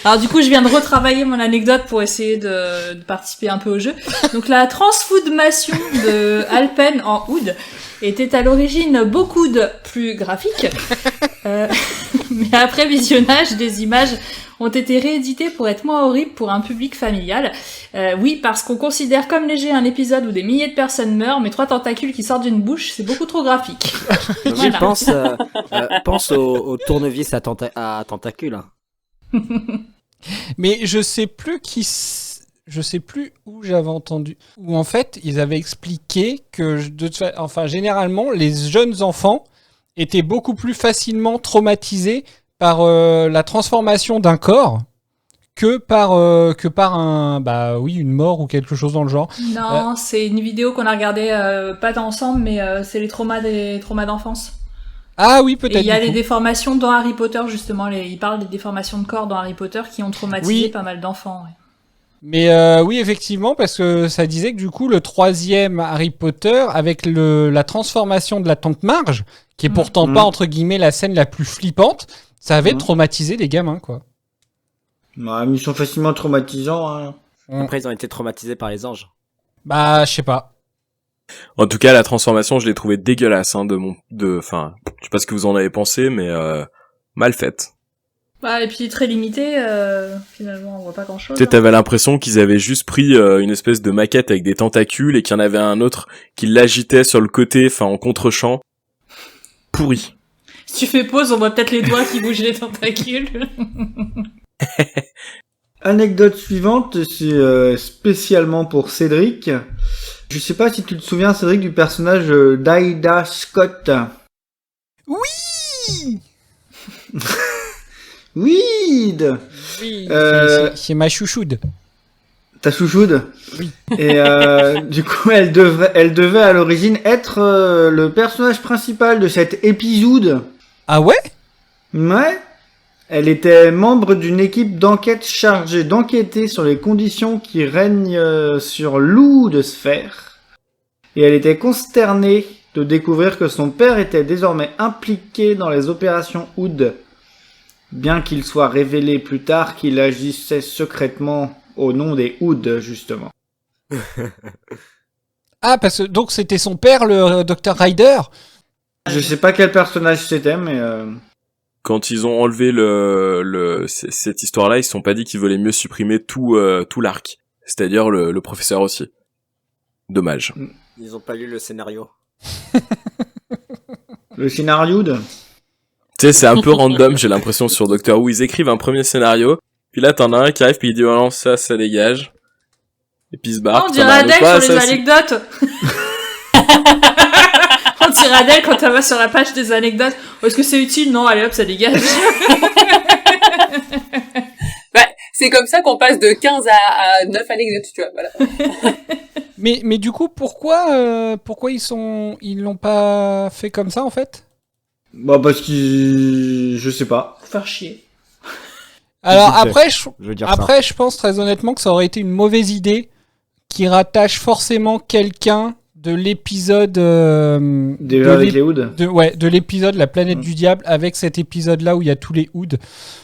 Alors du coup, je viens de retravailler mon anecdote pour essayer de participer un peu au jeu. Donc la transfoodmation de Alpen en oud était à l'origine beaucoup de plus graphique. Mais après visionnage, des images ont été rééditées pour être moins horribles pour un public familial. Oui, parce qu'on considère comme léger un épisode où des milliers de personnes meurent, mais 3 tentacules qui sortent d'une bouche, c'est beaucoup trop graphique. Voilà. Pense au tournevis à tentacules. Mais je sais plus où j'avais entendu. Où en fait, ils avaient expliqué que, généralement, les jeunes enfants étaient beaucoup plus facilement traumatisés par la transformation d'un corps que par une mort ou quelque chose dans le genre. Non, c'est une vidéo qu'on a regardée pas ensemble, mais c'est les traumas d'enfance. Ah oui, peut-être. Et il y a les déformations dans Harry Potter, justement. Il parle des déformations de corps dans Harry Potter qui ont traumatisé pas mal d'enfants. Ouais. Mais oui, effectivement, parce que ça disait que du coup, le 3e Harry Potter, avec la transformation de la tante Marge, qui est pourtant pas, entre guillemets, la scène la plus flippante, ça avait traumatisé les gamins, quoi. Ouais, mais ils sont facilement traumatisants. Hein. Après, ils ont été traumatisés par les anges. Bah, je sais pas. En tout cas, la transformation, je l'ai trouvée dégueulasse, hein, je sais pas ce que vous en avez pensé, mais mal faite. Bah, et puis très limité, finalement, on voit pas grand chose. Tu sais, t'avais l'impression qu'ils avaient juste pris une espèce de maquette avec des tentacules et qu'il y en avait un autre qui l'agitait sur le côté, en contre-champ. Pourri. Si tu fais pause, on voit peut-être les doigts qui bougent les tentacules. Anecdote suivante, c'est spécialement pour Cédric. Je sais pas si tu te souviens, Cédric, du personnage d'Ida Scott. Oui. Oui. C'est ma chouchoude. Ta chouchoude. Oui. Et du coup, elle devait à l'origine être le personnage principal de cet épisode. Ah ouais? Ouais. Elle était membre d'une équipe d'enquête chargée d'enquêter sur les conditions qui règnent sur l'Oud Sphère. Et elle était consternée de découvrir que son père était désormais impliqué dans les opérations Oud. Bien qu'il soit révélé plus tard qu'il agissait secrètement au nom des Oud, justement. Ah, parce que donc c'était son père, le Dr. Ryder. Je sais pas quel personnage c'était, mais... Quand ils ont enlevé cette histoire-là, ils se sont pas dit qu'ils voulaient mieux supprimer tout l'arc. C'est-à-dire le professeur aussi. Dommage. Ils ont pas lu le scénario. Le scénario de... Tu sais, c'est un peu random, j'ai l'impression, sur Doctor Who. Ils écrivent un premier scénario, puis là, t'en as un qui arrive, puis il dit, oh non, ça dégage. Et puis il se barre. On dirait Adèle sur les anecdotes. On dirait Adèle quand elle va sur la page des anecdotes. Oh, est-ce que c'est utile? Non, allez hop, ça dégage. Bah, c'est comme ça qu'on passe de 15 à 9 anecdotes, tu vois, voilà. Mais du coup, pourquoi ils l'ont pas fait comme ça, en fait? Bah, parce qu'ils... Je sais pas. Faut faire chier. Alors après, je pense très honnêtement que ça aurait été une mauvaise idée qui rattache forcément quelqu'un de l'épisode déjà avec les Oud. De l'épisode La planète du diable avec cet épisode là où il y a tous les Oud,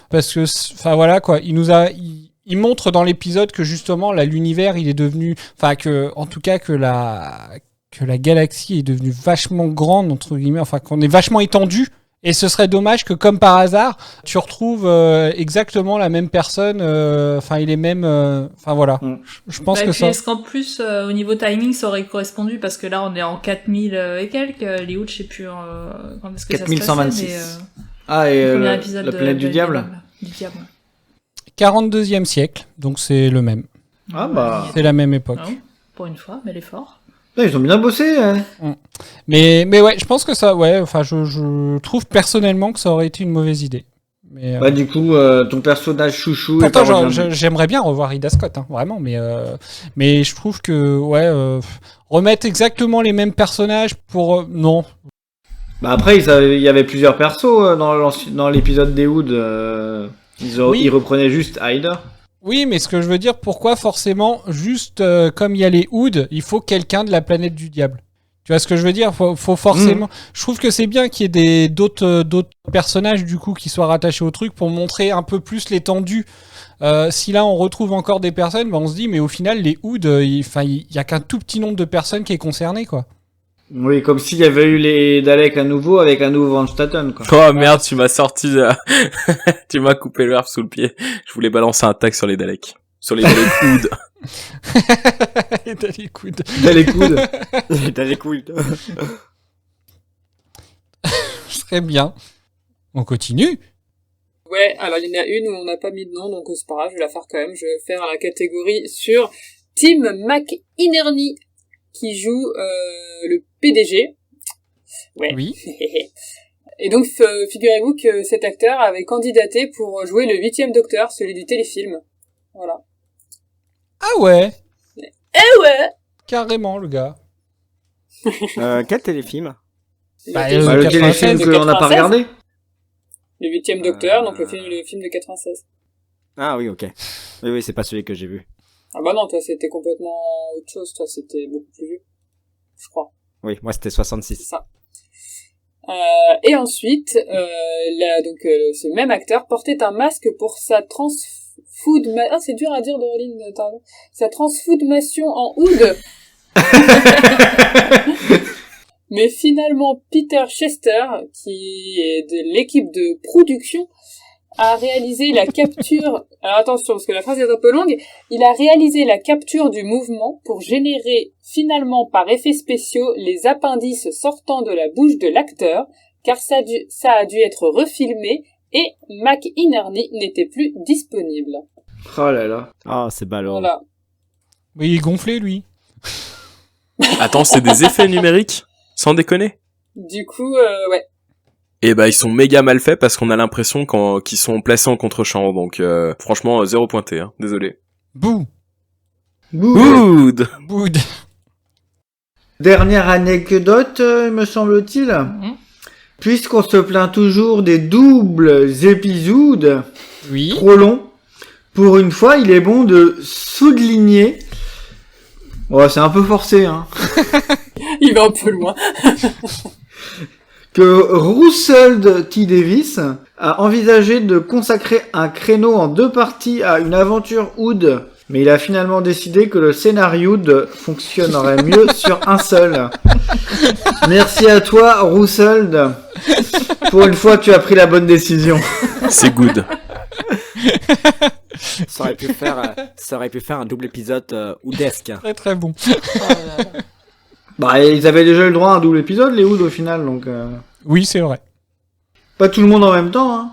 parce que enfin voilà quoi, il montre dans l'épisode que justement là l'univers il est devenu, enfin que en tout cas que la galaxie est devenue vachement grande entre guillemets, enfin qu'on est vachement étendu. Et ce serait dommage que, comme par hasard, tu retrouves exactement la même personne, enfin, il est même... Enfin, voilà. Je pense que ça... Est-ce qu'en plus, au niveau timing, ça aurait correspondu, parce que là, on est en 4000 et quelques, les Oud, je sais plus quand est-ce que 4126. Ça se passait, ah, et la planète du diable. Du diable. 42e siècle, donc c'est le même. Ah bah... C'est la même époque. Non, pour une fois, mais l'effort. Ils ont bien bossé, hein. Mais ouais, je pense que ça, ouais, enfin, je trouve personnellement que ça aurait été une mauvaise idée. Mais, bah, du coup, ton personnage chouchou... Pourtant, j'aimerais bien revoir Ida Scott, hein, vraiment, mais je trouve que, ouais, remettre exactement les mêmes personnages pour... non. Bah après, il y avait plusieurs persos dans l'épisode des Oud. Ils reprenaient juste Ida. Oui, mais ce que je veux dire, pourquoi forcément, juste comme il y a les Oud, il faut quelqu'un de la planète du diable? Tu vois ce que je veux dire? Faut forcément... Je trouve que c'est bien qu'il y ait d'autres personnages, du coup, qui soient rattachés au truc pour montrer un peu plus l'étendue. Si là, on retrouve encore des personnes, bah, on se dit, mais au final, les Oud, il y a qu'un tout petit nombre de personnes qui est concerné, quoi. Oui, comme s'il y avait eu les Daleks à nouveau avec un nouveau Van Staten, quoi. Oh merde, tu m'as sorti tu m'as coupé l'herbe sous le pied. Je voulais balancer un tag sur les Daleks. Sur les Daleks Oud. Les Daleks Oud. Les Daleks Oud. Très bien. On continue. Ouais, alors il y en a une où on n'a pas mis de nom, donc c'est pas grave, je vais la faire quand même. Je vais faire la catégorie sur Tim McInerney, qui joue le PDG. Ouais. Oui. Et donc, figurez-vous que cet acteur avait candidaté pour jouer le 8e Docteur, celui du téléfilm. Voilà. Ah ouais. Eh ouais. Carrément, le gars. Quel téléfilm? Le téléfilm que l'on n'a pas regardé. Le 8e Docteur, donc le film de 96. Ah oui, ok. Oui, c'est pas celui que j'ai vu. Ah bah non, toi c'était complètement autre chose, toi c'était beaucoup plus vieux, je crois. Oui, moi c'était 66. C'est ça. Et ensuite, ce même acteur portait un masque pour sa c'est dur à dire, Doreline, sa transfoodmation en Oud. Mais finalement, Peter Chester, qui est de l'équipe de production, a réalisé la capture... Alors attention, parce que la phrase est un peu longue. Il a réalisé la capture du mouvement pour générer finalement par effets spéciaux les appendices sortant de la bouche de l'acteur, car ça a dû être refilmé et McInerney n'était plus disponible. Oh là là. Ah, c'est ballot. Voilà. Oui, il est gonflé, lui. Attends, c'est des effets numériques? Sans déconner? Du coup, ouais. Et bah ils sont méga mal faits parce qu'on a l'impression qu'ils sont placés en contre-champ, donc franchement 0 pointé, hein. Désolé. Bouh. Boud. Dernière anecdote, me semble-t-il. puisqu'on se plaint toujours des doubles épisodes trop longs, pour une fois, il est bon de souligner. Ouais, c'est un peu forcé, hein. Il va un peu loin. Que Russell T. Davies a envisagé de consacrer un créneau en 2 parties à une aventure Ood, mais il a finalement décidé que le scénario fonctionnerait mieux sur un seul. Merci à toi, Russell. Pour une fois, tu as pris la bonne décision. C'est good. Ça aurait pu faire un double épisode Oudesque. Très très bon. Bah, ils avaient déjà eu le droit à un double épisode, les Ood, au final, donc... Oui, c'est vrai. Pas tout le monde en même temps, hein.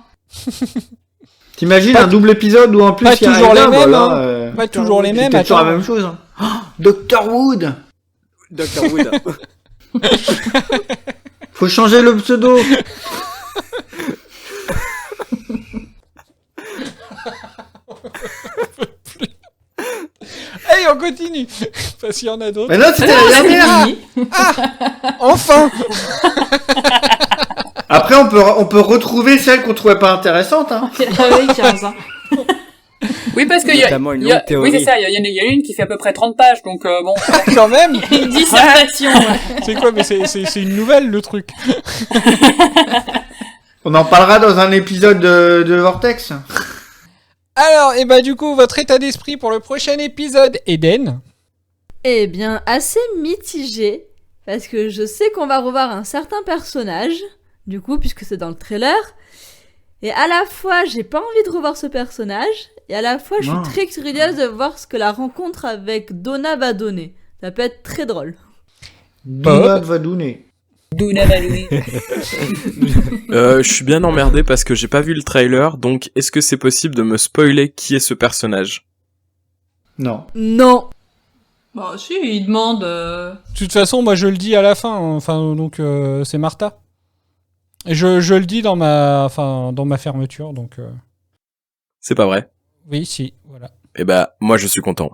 T'imagines un double épisode où en plus pas il y a toujours les mêmes, voilà, pas toujours les mêmes. C'est toujours la même chose. Hein. Oh, Dr. Wood. Dr. Wood. Faut changer le pseudo. Allez, on continue. Parce qu'il y en a d'autres. Mais non, c'était la dernière. Ah, enfin. Après, on peut retrouver celle qu'on trouvait pas intéressante. Hein. Oui, 15 ans. Oui, parce qu'il y a, oui, c'est ça, il y a une qui fait à peu près 30 pages, donc bon. Quand même. Une dissertation. C'est quoi, mais c'est une nouvelle, le truc. On en parlera dans un épisode de Vortex. Alors, et bah du coup, votre état d'esprit pour le prochain épisode, Eden? Eh bien, assez mitigé, parce que je sais qu'on va revoir un certain personnage, du coup, puisque c'est dans le trailer, et à la fois, j'ai pas envie de revoir ce personnage, et à la fois, je suis très curieuse de voir ce que la rencontre avec Donna va donner. Ça peut être très drôle. Donna va donner. Je suis bien emmerdé parce que j'ai pas vu le trailer, donc est-ce que c'est possible de me spoiler qui est ce personnage? Non. Non. Bah si, il demande... De toute façon, moi je le dis à la fin, hein. Enfin, donc c'est Martha. Et je le dis dans ma fermeture, donc... C'est pas vrai? Oui, si, voilà. Eh bah, moi je suis content.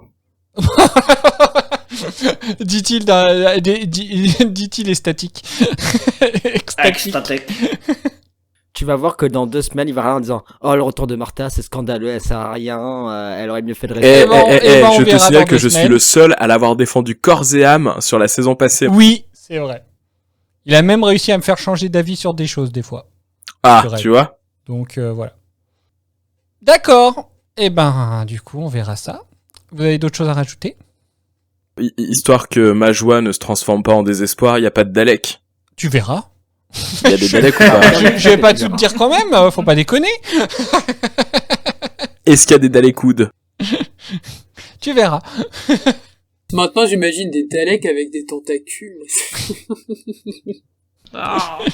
Dit-il statique. Extatique. Tu vas voir que dans 2 semaines, il va rien en disant « Oh, le retour de Martha, c'est scandaleux, elle sert à rien, elle aurait mieux fait de rester. » Je te signale que je suis le seul à l'avoir défendu corps et âme sur la saison passée. Oui, c'est vrai. Il a même réussi à me faire changer d'avis sur des choses, des fois. Ah, tu vois. Donc, voilà. D'accord. Eh ben, du coup, on verra ça. Vous avez d'autres choses à rajouter? Histoire que ma joie ne se transforme pas en désespoir, y a pas de Dalek. Tu verras. Il y a des Daleks ou pas? Je vais pas tout te dire quand même, faut pas déconner. Est-ce qu'il y a des Dalekouds? Tu verras. Maintenant, j'imagine des Daleks avec des tentacules.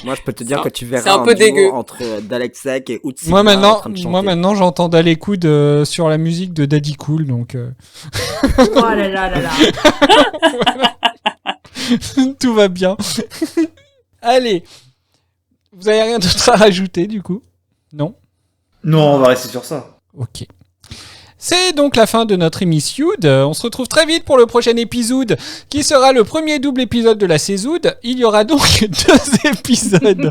Moi, je peux te dire que tu verras c'est un peu dégueu entre Dalek-Sec et Utsi. Moi maintenant, j'entends Dalekwood sur la musique de Daddy Cool, donc. Oh là là là là. Voilà. Tout va bien. Allez, vous avez rien d'autre à rajouter du coup? Non? Non, on va rester sur ça. Ok. C'est donc la fin de notre émission. On se retrouve très vite pour le prochain épisode, qui sera le premier double épisode de la saison. Il y aura donc 2 épisodes.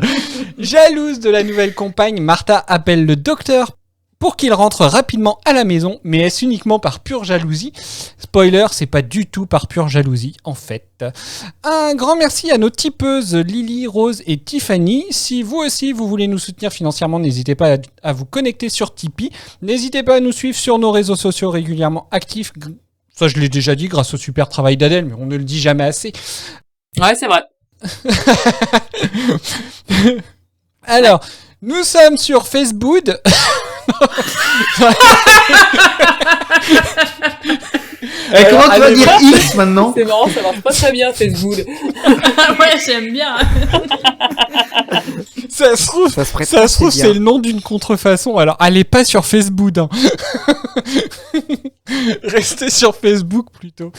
Jalouse de la nouvelle compagne, Martha appelle le docteur pour qu'il rentre rapidement à la maison, mais est-ce uniquement par pure jalousie? Spoiler, c'est pas du tout par pure jalousie, en fait. Un grand merci à nos tipeuses Lily, Rose et Tiffany. Si vous aussi, vous voulez nous soutenir financièrement, n'hésitez pas à vous connecter sur Tipeee. N'hésitez pas à nous suivre sur nos réseaux sociaux régulièrement actifs. Ça, je l'ai déjà dit, grâce au super travail d'Adèle, mais on ne le dit jamais assez. Ouais, c'est vrai. Alors, nous sommes sur Facebook. Comment tu vas dire X maintenant? C'est marrant, ça marche pas très bien Facebook. Ouais, j'aime bien. Ça se trouve, c'est le nom d'une contrefaçon. Alors, allez pas sur Facebook. Hein. Restez sur Facebook plutôt.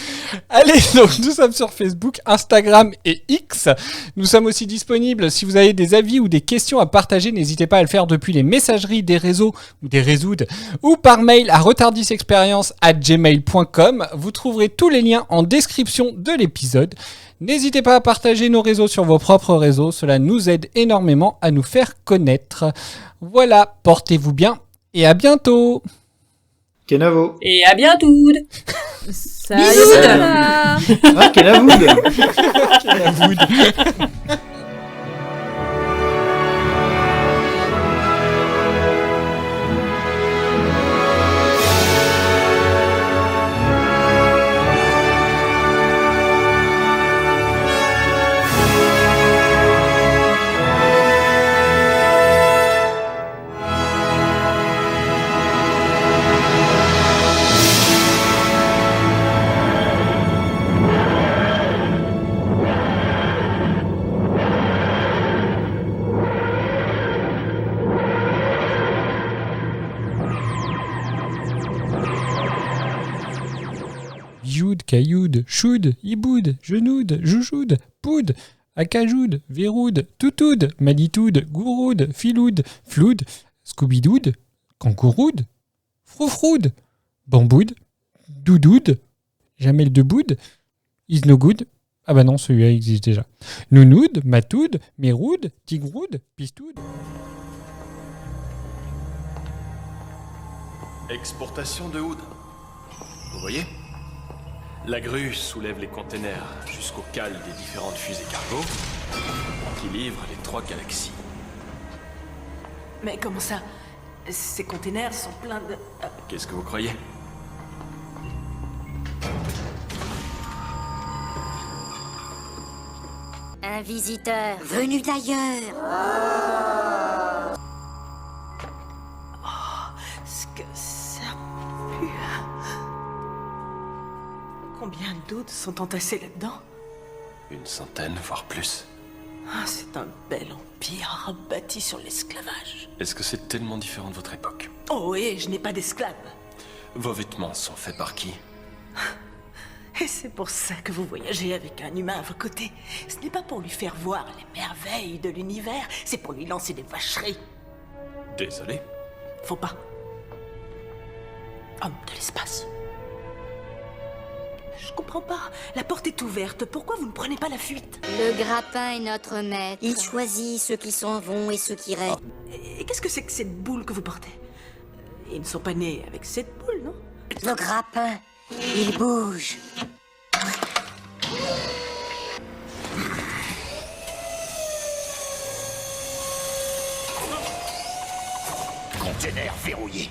Allez, donc nous sommes sur Facebook, Instagram et X. Nous sommes aussi disponibles. Si vous avez des avis ou des questions à partager, n'hésitez pas à le faire depuis les messageries des réseaux ou des réseaux ou par mail à retardisexperience@gmail.com. Vous trouverez tous les liens en description de l'épisode. N'hésitez pas à partager nos réseaux sur vos propres réseaux. Cela nous aide énormément à nous faire connaître. Voilà, portez-vous bien et à bientôt. Kenavo. Et à bientôt. Salut. Ah, Kenavoud. Kenavoud. Youd, Cailloud, Choud, Iboud, Genoude, Joujoud, Poud, Akajoud, Véroud, Toutoud, Malitoud, Gouroud, Filoud, Floud, Scoobidoud, Cancouroud, Froufroud, Bamboud, Doudoud, Jamel Deboud, Is No Good. Ah bah non, celui-là existe déjà. Nounoud, Matoud, Méroud, Tigroud, Pistoud. Exportation de oud. Vous voyez? La grue soulève les containers jusqu'au cale des différentes fusées cargo qui livrent les 3 galaxies. Mais comment ça? Ces containers sont pleins de... Qu'est-ce que vous croyez? Un visiteur venu d'ailleurs. Oh, ce que ça pue. Combien d'ouds sont entassés là-dedans? Une centaine, voire plus. Ah, c'est un bel empire bâti sur l'esclavage. Est-ce que c'est tellement différent de votre époque? Oh oui, je n'ai pas d'esclaves. Vos vêtements sont faits par qui? Et c'est pour ça que vous voyagez avec un humain à vos côtés. Ce n'est pas pour lui faire voir les merveilles de l'univers, c'est pour lui lancer des vacheries. Désolé. Faut pas. Homme de l'espace. Je comprends pas. La porte est ouverte. Pourquoi vous ne prenez pas la fuite? Le grappin est notre maître. Il choisit ceux qui s'en vont et ceux qui restent. Et qu'est-ce que c'est que cette boule que vous portez? Ils ne sont pas nés avec cette boule, non? Le grappin, il bouge. Conteneur verrouillé.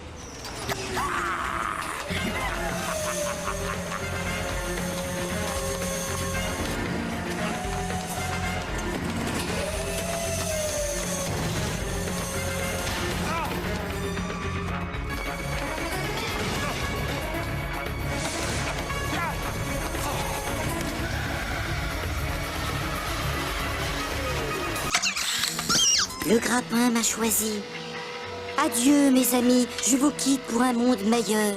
Le grappin m'a choisi. Adieu, mes amis, je vous quitte pour un monde meilleur.